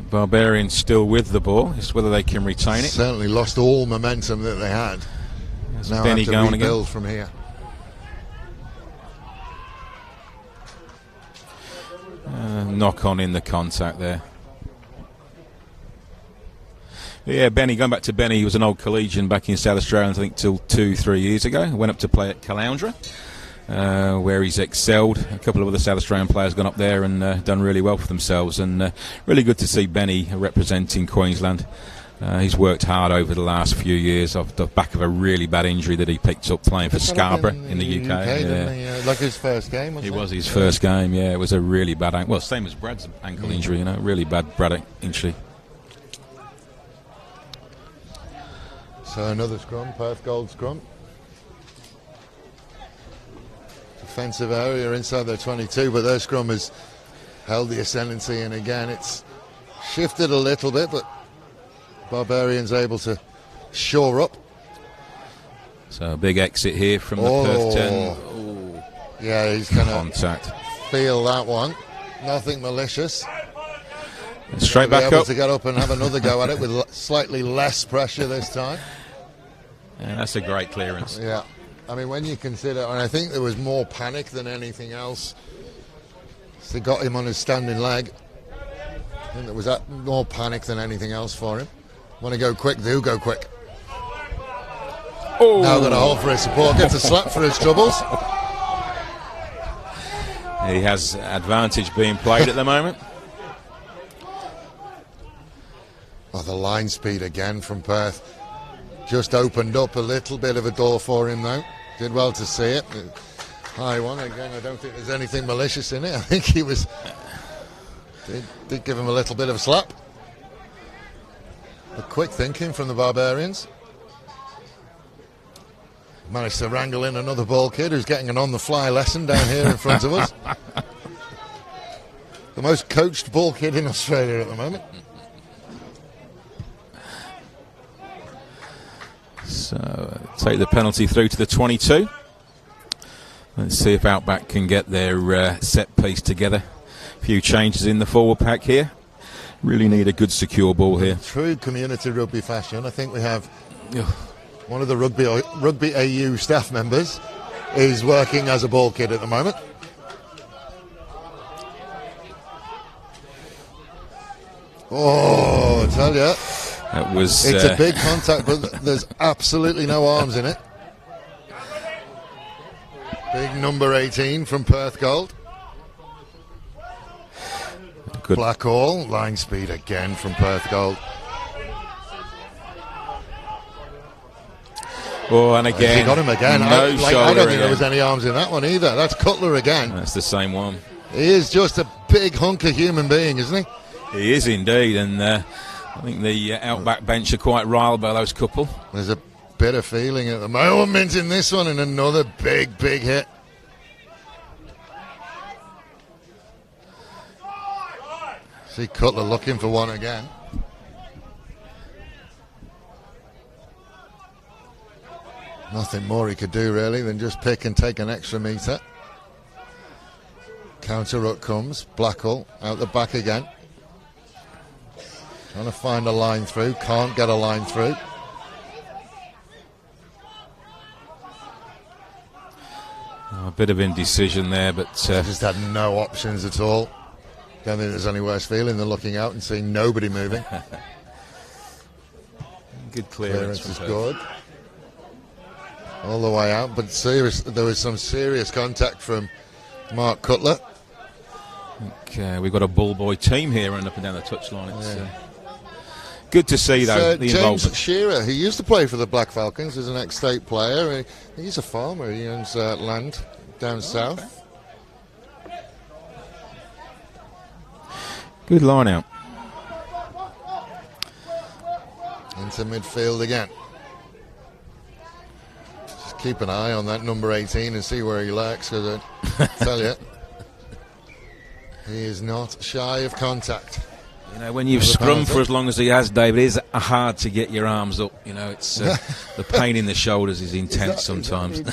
Barbarians still with the ball. It's whether they can retain it. Certainly lost all momentum that they had. There's now Benny have to going rebuild again from here. Knock on in the contact there. Yeah, Benny, going back to Benny, he was an old collegian back in South Australia, I think, till 2-3 years ago. Went up to play at Caloundra, where he's excelled. A couple of other South Australian players gone up there and done really well for themselves. And really good to see Benny representing Queensland. He's worked hard over the last few years off the back of a really bad injury that he picked up playing for Scarborough in the UK. Didn't he? Like his first game, wasn't it? It was his first game, yeah. It was a really bad ankle. Well, same as Brad's ankle injury, really bad Brad injury. So another scrum, Perth Gold scrum. Defensive area inside their 22, but their scrum has held the ascendancy, and again it's shifted a little bit, but Barbarians able to shore up. So a big exit here from the Perth 10. Yeah, he's going to feel that one. Nothing malicious. Straight back able up to get up and have another go at it with slightly less pressure this time. Yeah, that's a great clearance. Yeah, I mean, when you consider, and I think there was more panic than anything else. So they got him on his standing leg. I think there was more panic than anything else for him. Want to go quick, do go quick. Oh. Now got a hold for his support, gets a slap for his troubles. He has advantage being played at the moment. Oh, the line speed again from Perth. Just opened up a little bit of a door for him, though. Did well to see it. High one. Again, I don't think there's anything malicious in it. I think he was... Did give him a little bit of a slap. But quick thinking from the Barbarians. Managed to wrangle in another ball kid who's getting an on-the-fly lesson down here in front of us. The most coached ball kid in Australia at the moment. So take the penalty through to the 22. Let's see if Outback can get their set piece together. A few changes in the forward pack here. Really need a good secure ball here. True community rugby fashion. I think we have one of the Rugby AU staff members is working as a ball kid at the moment. Oh, I tell you. It's a big contact, but there's absolutely no arms in it. Big number 18 from Perth Gold. Good. Blackhall, line speed again from Perth Gold. Oh, and again. He got him again. I don't think there was any arms in that one either. That's Cutler again. That's the same one. He is just a big hunk of human being, isn't he? He is indeed, and I think the Outback bench are quite riled by those couple. There's a bit of feeling at the moment in this one, and another big hit. See Cutler looking for one again. Nothing more he could do really than just pick and take an extra metre. Counter ruck comes. Blackall out the back again. Trying to find a line through. Can't get a line through. A bit of indecision there, but Just had no options at all. Don't think there's any worse feeling than looking out and seeing nobody moving. good clearance Is from good. All the way out, but there was some serious contact from Mark Cutler. We've got a ball boy team here running up and down the touchline. It's good to see, though, the James involvement. Shearer, who used to play for the Black Falcons, is an ex-state player. He's a farmer. He owns land down south. Good line out. Into midfield again. Just keep an eye on that number 18 and see where he lurks, because I tell you, he is not shy of contact. You know, when you've scrummed for as long as he has, David, it is hard to get your arms up. You know, it's the pain in the shoulders is intense sometimes.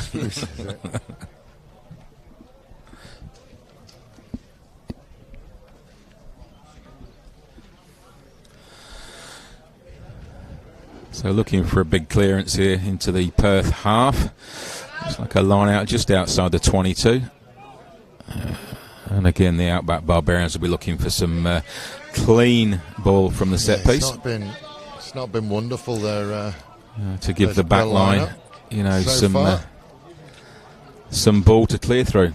So looking for a big clearance here into the Perth half. Looks like a line out just outside the 22. And again, the Outback Barbarians will be looking for some clean ball from the set piece. It's not been wonderful there. To give the back line, you know, some ball to clear through.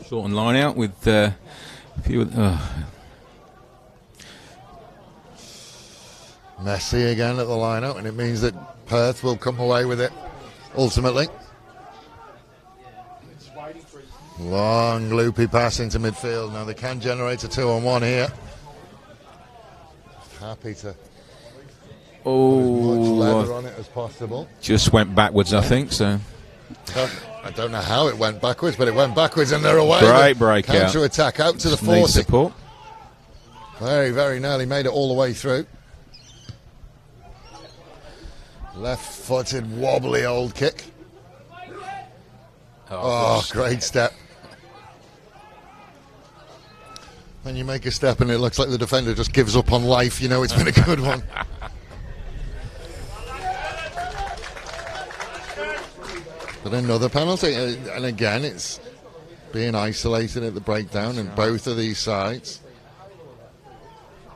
Short and line out with a few. Messy again at the line-out, and it means that Perth will come away with it ultimately. Long loopy pass into midfield. Now they can generate a 2-on-1 here. Happy to put as much leather on it as possible. Just went backwards, I think. So I don't know how it went backwards, but it went backwards and they're away. Great breakout. Counter attack out to the 40. Needs support. Very, very nearly made it all the way through. Left-footed, wobbly old kick. Oh, great step. When you make a step and it looks like the defender just gives up on life, you know it's been a good one. But another penalty, and again it's being isolated at the breakdown, and both of these sides,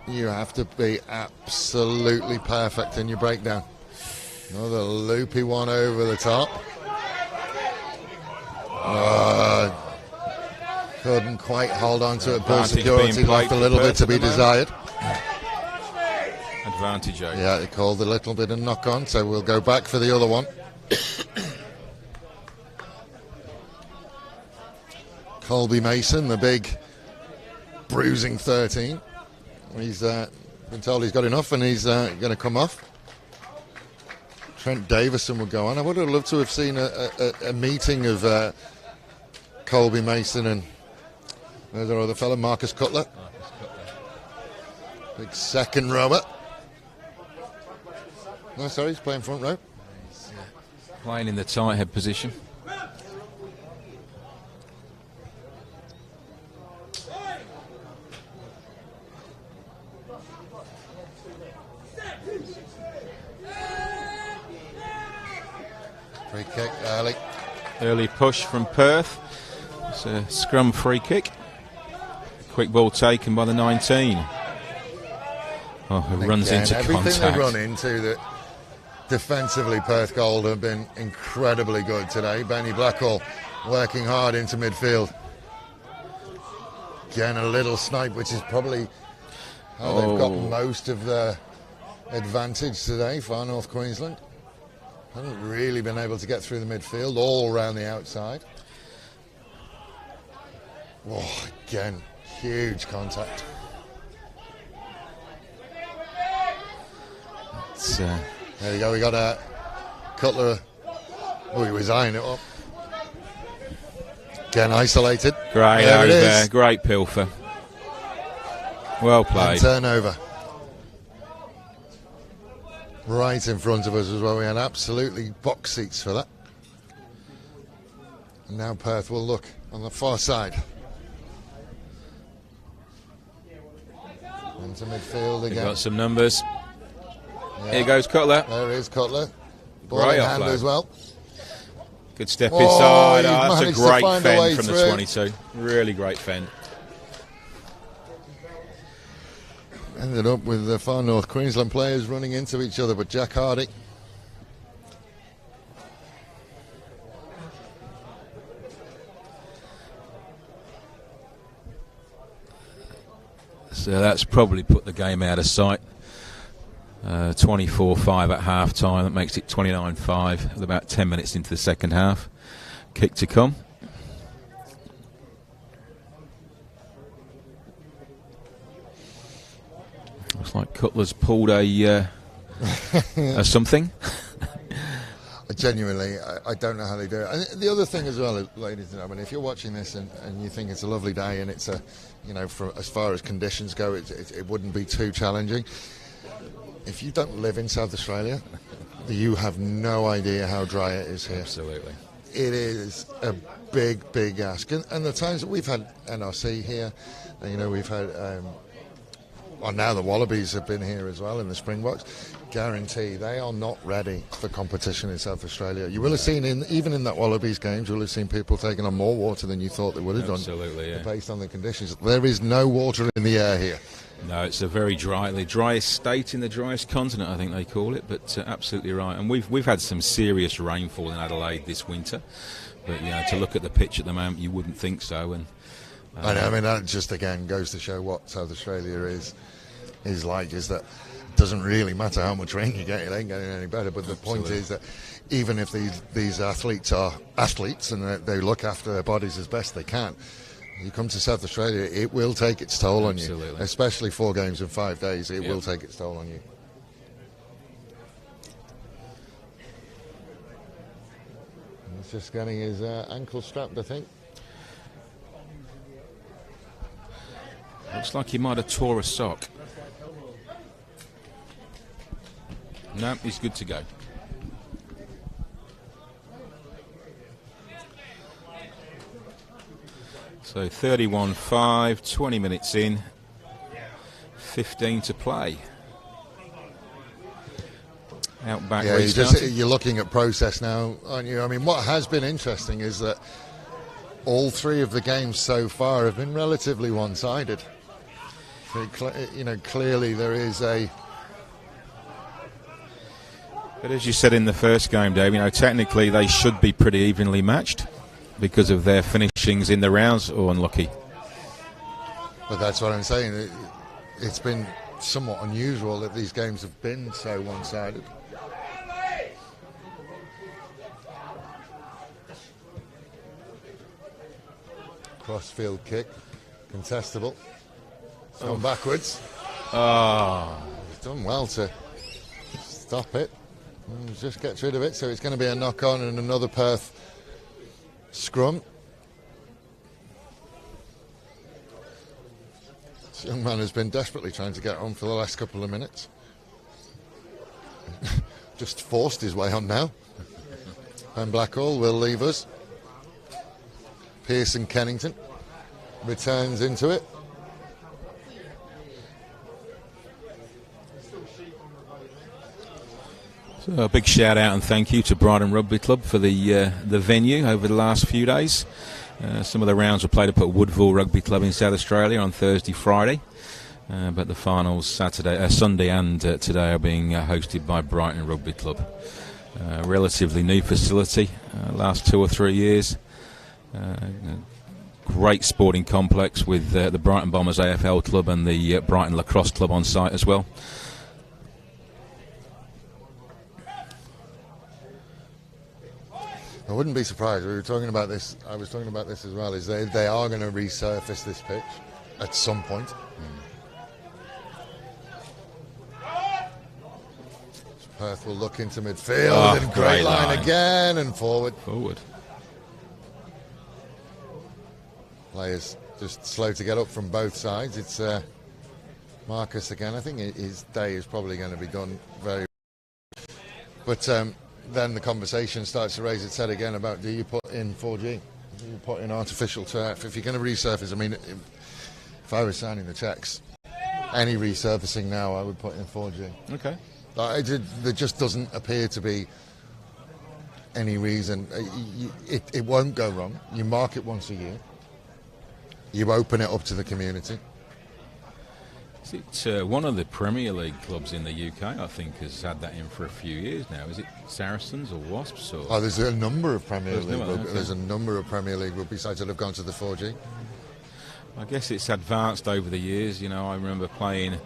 you have to be absolutely perfect in your breakdown. Another loopy one over the top. Couldn't quite hold on to it. Ball security left a little bit to be desired. Advantage. Yeah, they called a little bit of knock on, so we'll go back for the other one. Colby Mason, the big bruising 13. He's been told he's got enough and he's going to come off. Trent Davison will go on. I would have loved to have seen a meeting of Colby Mason and there's our other fellow, Marcus Cutler. Big second rower. No, sorry, he's playing front row. Playing in the tight head position. Free kick early. Early push from Perth. It's a scrum free kick. Quick ball taken by the 19. Oh, who runs into everything contact. they run into that defensively Perth Gold have been incredibly good today. Benny Blackall working hard into midfield. Again, a little snipe, which is probably how they've got most of their advantage today, Far North Queensland. Haven't really been able to get through the midfield, all around the outside. Oh, again, huge contact. There you go, we got a Cutler. Oh, he was eyeing it up. Again, isolated. Great there over it is. there, great pilfer. Well played. And turnover. Right in front of us as well. We had absolutely box seats for that. And now Perth will look on the far side. Into midfield again. Got some numbers. Yeah. Here goes Cutler. There is Cutler. Ball Great in hand offload. as well. Good step Oh, inside. he's That's a managed to great find a fend way from the through. 22. Really great fend. Ended up with the far North Queensland players running into each other, but Jack Hardy. So that's probably put the game out of sight. 24-5 at half time. That makes it 29-5 with about 10 minutes into the second half. Kick to come. Looks like Cutler's pulled a something. Genuinely, I don't know how they do it. And the other thing as well, ladies and gentlemen, if you're watching this and you think it's a lovely day and it's as far as conditions go, it wouldn't be too challenging. If you don't live in South Australia, you have no idea how dry it is here. Absolutely. It is a big ask. And the times that we've had NRC here, we've had, now the Wallabies have been here as well in the Springboks. Guarantee they are not ready for competition in South Australia. You will have seen, even in that Wallabies games, you will have seen people taking on more water than you thought they would have Absolutely, done. yeah. Based on the conditions. There is no water in the air here. No, it's a very the driest state in the driest continent, I think they call it, but absolutely right. And we've had some serious rainfall in Adelaide this winter, but to look at the pitch at the moment, you wouldn't think so. And I know, that just again goes to show what South Australia is like, is that it doesn't really matter how much rain you get, it ain't getting any better. But the point is that even if these athletes are athletes and they look after their bodies as best they can, you come to South Australia, it will take its toll on you. Especially 4 games in 5 days, it will take its toll on you. He's just getting his ankle strapped, I think. Looks like he might have tore a sock. No, he's good to go. So 31-5, 20 minutes in, 15 to play. Outback restarting. You're looking at process now, aren't you? I mean, what has been interesting is that all 3 of the games so far have been relatively one-sided. Clearly there is a... But as you said in the first game, Dave, technically they should be pretty evenly matched because of their finishings in the rounds, or unlucky. But that's what I'm saying. It's been somewhat unusual that these games have been so one-sided. Cross-field kick, contestable. It's gone backwards. He's done well to stop it and just gets rid of it. So it's going to be a knock-on and another Perth scrum. This young man has been desperately trying to get on for the last couple of minutes. Just forced his way on now. Ben Blackwell will leave us. Pearson Kennington returns into it. So a big shout out and thank you to Brighton Rugby Club for the venue over the last few days. Some of the rounds were played up at Woodville Rugby Club in South Australia on Thursday, Friday, but the finals Sunday and today are being hosted by Brighton Rugby Club. Relatively new facility, last 2 or 3 years. Great sporting complex with the Brighton Bombers AFL Club and the Brighton Lacrosse Club on site as well. I wouldn't be surprised. We were talking about this. I was talking about this as well. Is they are going to resurface this pitch at some point. Perth will look into midfield and great line again and forward. Players just slow to get up from both sides. It's Marcus again. I think his day is probably going to be done very. But then the conversation starts to raise its head again about, do you put in 4G? You put in artificial turf. If you're going to resurface, I mean, if I was signing the cheques, any resurfacing now, I would put in 4G. Okay. There just doesn't appear to be any reason. It won't go wrong. You mark it once a year. You open it up to the community. Is it one of the Premier League clubs in the UK, I think, has had that in for a few years now? Is it Saracens or Wasps? Or? Oh, there's a number of Premier League. Okay. There's a number of Premier League rugby sides that have gone to the 4G. I guess it's advanced over the years. You know, I remember playing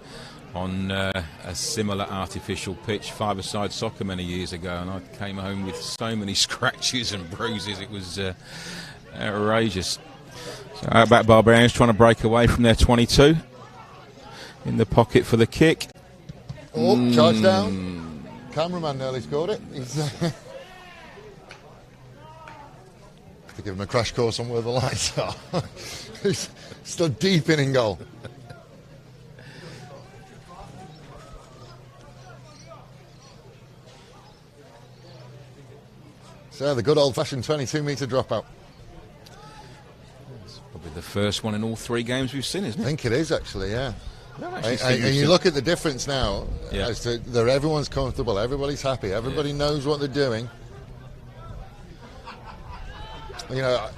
on a similar artificial pitch, five-a-side soccer many years ago, and I came home with so many scratches and bruises. It was outrageous. So Outback Barbarians trying to break away from their 22. In the pocket for the kick. Oh, charge down. Cameraman nearly scored it. He's to give him a crash course on where the lights are. He's still deep in goal. So the good old-fashioned 22-metre dropout. It's probably the first one in all 3 games we've seen, isn't it? I think it is, actually, yeah. And you look at the difference now, as to everyone's comfortable, everybody's happy, everybody knows what they're doing. You know,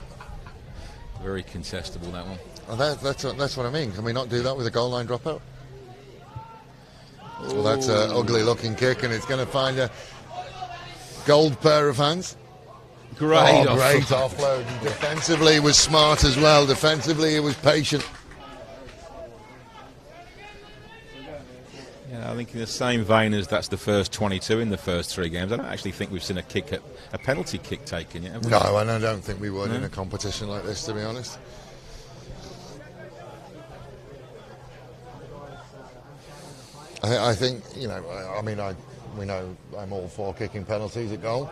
very contestable, that one. That's what I mean. Can we not do that with a goal line dropout? Well, that's an ugly looking kick, and it's going to find a gold pair of hands. Great offload. And defensively, he was smart as well. Defensively, he was patient. I think in the same vein as that's the first 22 in the first 3 games, I don't actually think we've seen a penalty kick taken yet, have we? No, and I don't think we would in a competition like this, to be honest. I think, you know, we know I'm all for kicking penalties at goal.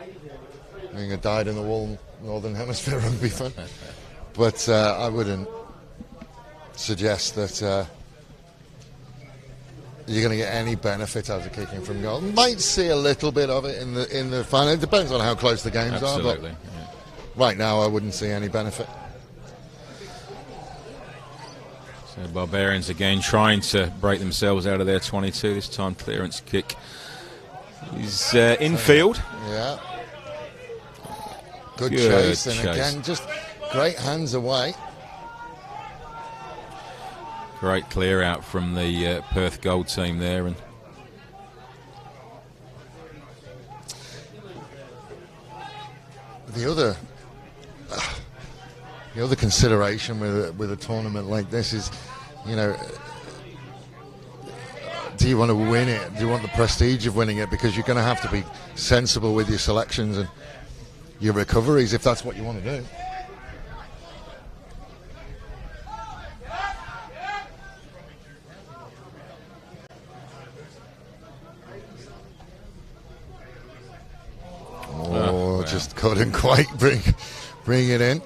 Being a dyed-in-the-wool Northern Hemisphere rugby fan. But I wouldn't suggest that you're going to get any benefit out of kicking from goal. Might see a little bit of it in the final. It depends on how close the games are. But right now, I wouldn't see any benefit. So Barbarians again trying to break themselves out of their 22. This time clearance kick is infield. Yeah. Good chase, and again, just great hands away. Great clear out from the Perth Gold team there, and the other consideration with a tournament like this is, you know, do you want to win it? Do you want the prestige of winning it? Because you're going to have to be sensible with your selections and your recoveries if that's what you want to do. Oh, just couldn't quite bring it in.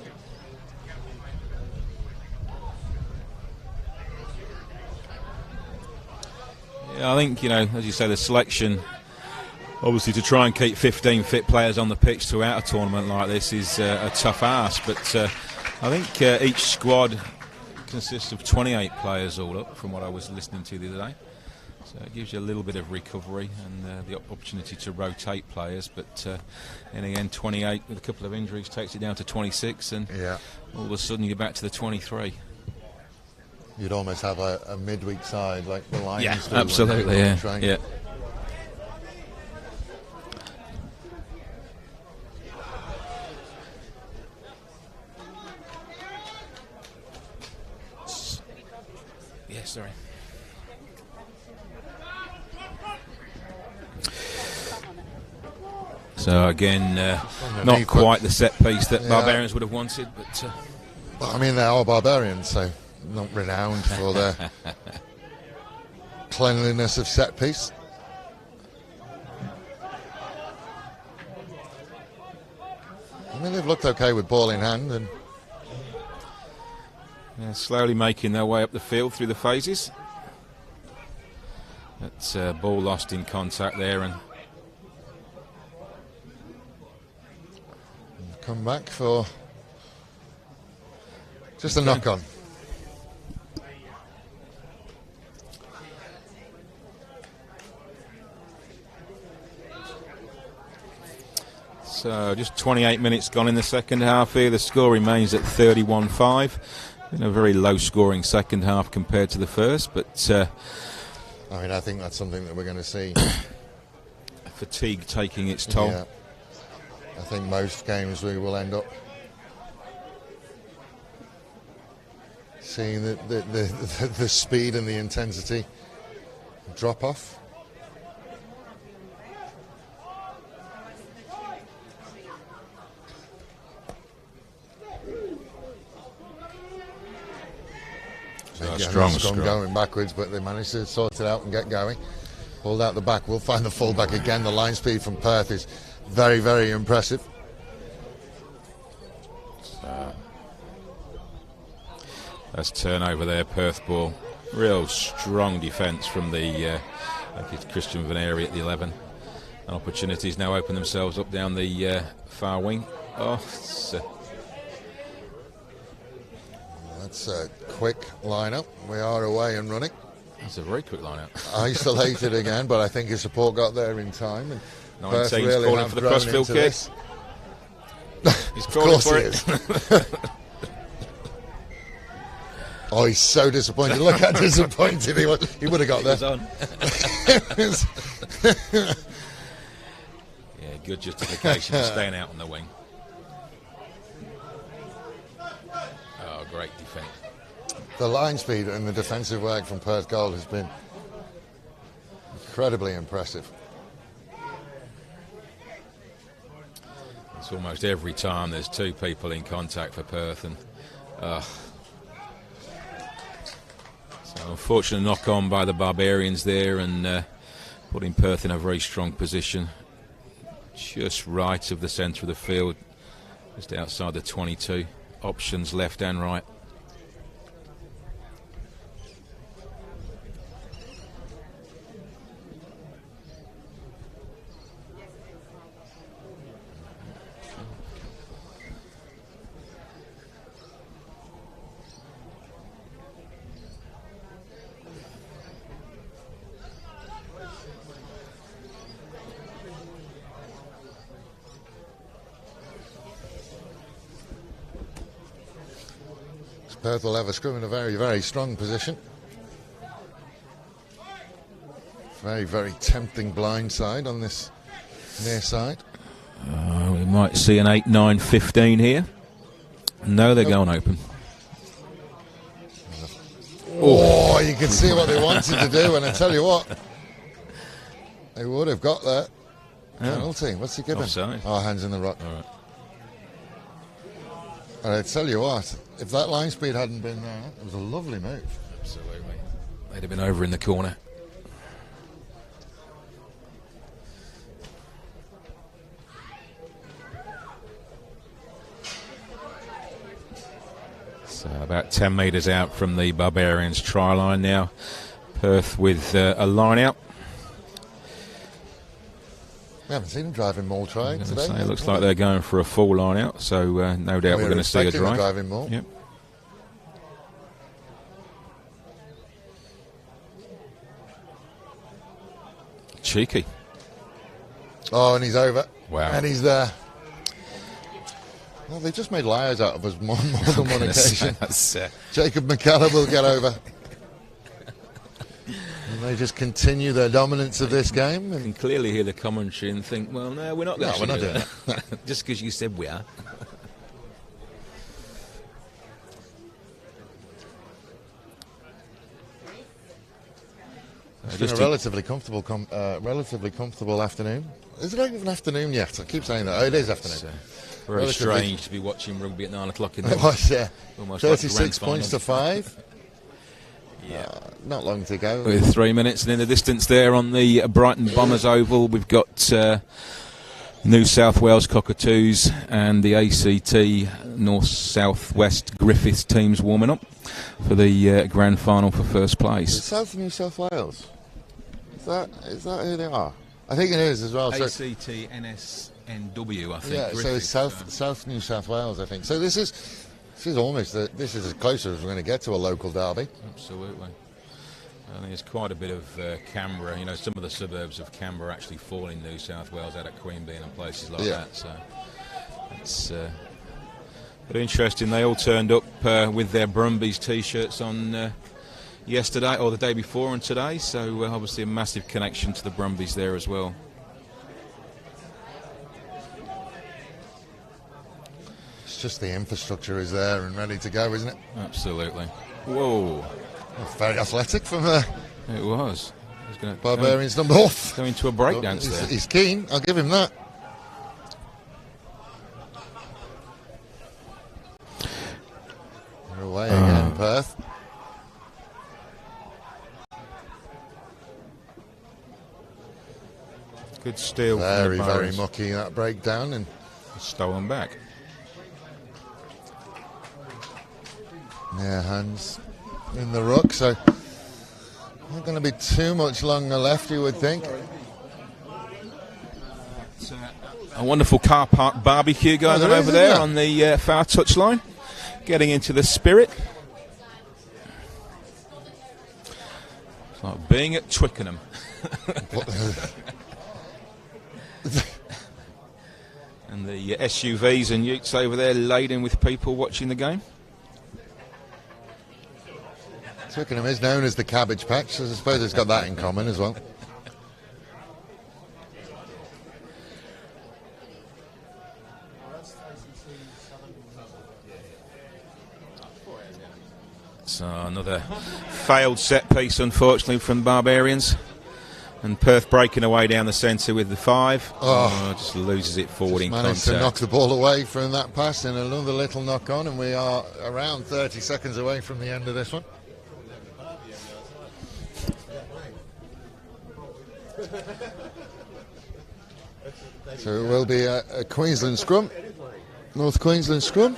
Yeah, I think, you know, as you say, the selection, obviously to try and keep 15 fit players on the pitch throughout a tournament like this is a tough ask, but I think each squad consists of 28 players all up, from what I was listening to the other day. So it gives you a little bit of recovery and the opportunity to rotate players, but in the end 28 with a couple of injuries takes it down to 26, and all of a sudden you're back to the 23. You'd almost have a midweek side like the Lions do. Absolutely, yeah. Yeah, sorry. So again, not quite the set piece that Barbarians would have wanted, but well, I mean, they are Barbarians, so not renowned for their cleanliness of set piece. I mean, they've looked okay with ball in hand, and slowly making their way up the field through the phases. That's ball lost in contact there, and come back for Just a knock on. So just 28 minutes gone in the second half here. The score remains at 31-5. In a very low-scoring second half compared to the first, but I mean, I think that's something that we're going to see. Fatigue taking its toll. Yeah. I think most games we will end up seeing the speed and the intensity drop off. Strong going backwards, but they managed to sort it out and get going. Pulled out the back. We'll find the fullback again. The line speed from Perth is very, very impressive. That's turnover there, Perth ball. Real strong defence from the I think it's Christian Vaneri at the 11. And opportunities now open themselves up down the far wing. That's a quick lineup. We are away and running. That's a very quick lineup. Isolated again, but I think his support got there in time. And 19's really calling for the crossfield kick. He's calling for it. Oh, he's so disappointed. Look how disappointed he was. He would have got there. Yeah, good justification for staying out on the wing. Oh, great defence. The line speed and the defensive work from Perth Gold has been incredibly impressive. It's almost every time there's two people in contact for Perth, and so unfortunate knock on by the Barbarians there, and putting Perth in a very strong position, just right of the centre of the field, just outside the 22. Options left and right. Perth will have a scrum in a very, very strong position. Very, very tempting blind side on this near side. We might see an 8-9-15 here. No, they're going open. Oh, you can see what they wanted to do, and I tell you what, they would have got that penalty. What's he given? Offside. Oh, hands in the rock. All right. And I tell you what, if that line speed hadn't been there, it was a lovely move. Absolutely. They'd have been over in the corner. So about 10 metres out from the Barbarians try line now. Perth with a line out. We haven't seen him driving more try today. It looks like they're going for a full line out, so no doubt we're going to see a drive. Driving more. Yep. Cheeky. Oh, and he's over. Wow. And he's there. Well, they just made liars out of us more than one occasion. Jacob McCallum will get over. And they just continue their dominance of this game. You can clearly hear the commentary and think, well, no, we're not going to do that. Just because you said we are. It's been a relatively comfortable afternoon. Is it even afternoon yet? I keep saying that. Oh, it is afternoon. Very strange to be watching rugby at 9 o'clock in the morning. It was, yeah. Almost 36 like points to 5. Yeah. Not long to go. With 3 minutes, and in the distance there on the Brighton Bombers Oval, we've got New South Wales Cockatoos and the ACT North South West Griffiths teams warming up for the grand final for first place. South New South Wales. Is that who they are? I think it is as well. ACT NSNW, I think. Yeah, Griffiths, so it's South New South Wales, I think. So this is This is as close as we're going to get to a local derby. Absolutely. I think there's quite a bit of Canberra. You know, some of the suburbs of Canberra actually fall in New South Wales, out at Queanbeyan and places like that. So it's but interesting. They all turned up with their Brumbies T-shirts on yesterday or the day before and today. So obviously a massive connection to the Brumbies there as well. It's just the infrastructure is there and ready to go, isn't it? Absolutely. Whoa. That's very athletic from there. It was. Barbarians number off. Going to a breakdance there. He's keen. I'll give him that. They're away again, Perth. Good steal. Very, very mucky that breakdown and stolen back. Yeah, hands in the ruck, so not going to be too much longer left, you would think. It's a wonderful car park barbecue going on over there on the far touchline. Getting into the spirit. It's like being at Twickenham. And the SUVs and utes over there laden with people watching the game. Twickenham is known as the Cabbage Patch, so I suppose it's got that in common as well. So another failed set piece, unfortunately, from the Barbarians. And Perth breaking away down the centre with the 5. Just loses it forward in contact. Managed to knock the ball away from that pass and another little knock on, and we are around 30 seconds away from the end of this one. So it will be a Queensland scrum, North Queensland scrum.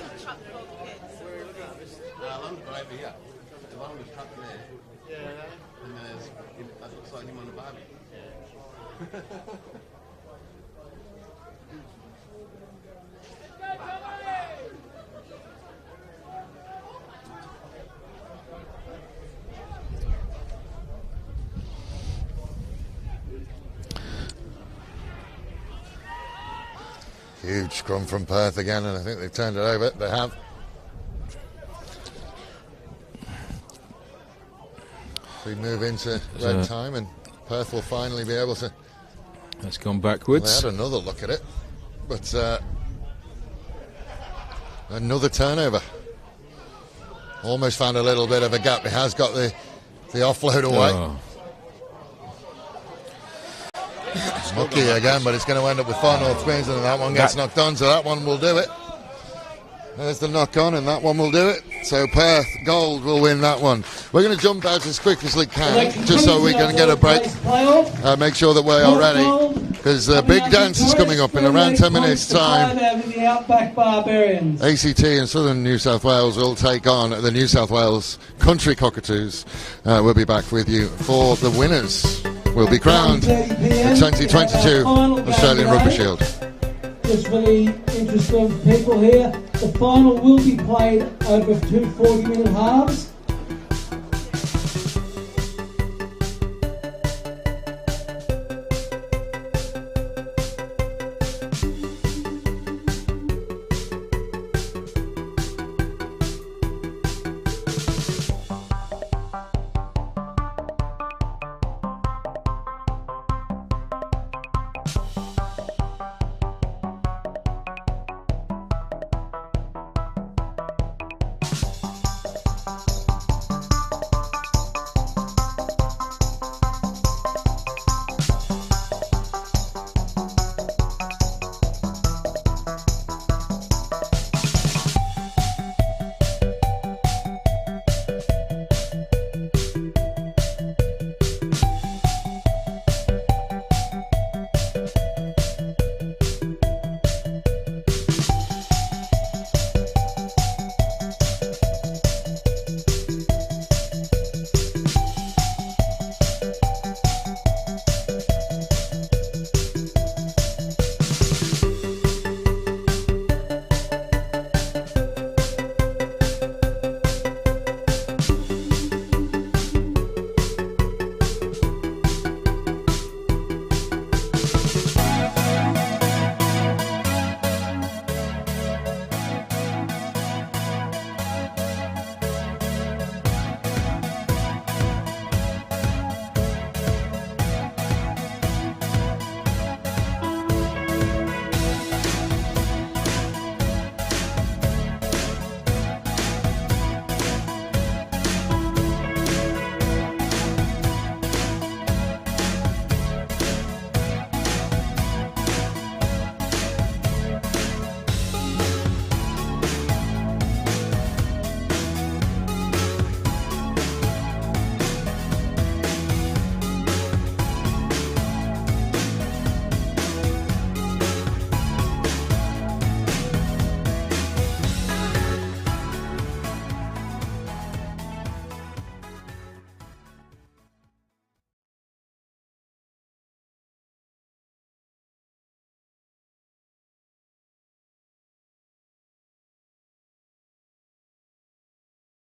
Huge scrum from Perth again, and I think they've turned it over. They have. We move into red time, and Perth will finally be able to. That's gone backwards. They had another look at it, but another turnover. Almost found a little bit of a gap. He has got the offload away. Mucky again, but it's going to end up with Far North Queensland, and that one gets knocked on, so that one will do it. There's the knock on, and that one will do it. So Perth Gold will win that one. We're going to jump out as quick as we can, just so we can get a break. Make sure that we are ready, because the big dance is coming up in around 10 minutes' time. The Outback Barbarians. ACT and Southern New South Wales will take on the New South Wales Country Cockatoos. We'll be back with you for the winners. Will be crowned the 2022 Australian Rugby Shield. Just for the interest of people here, the final will be played over 2 40-minute halves.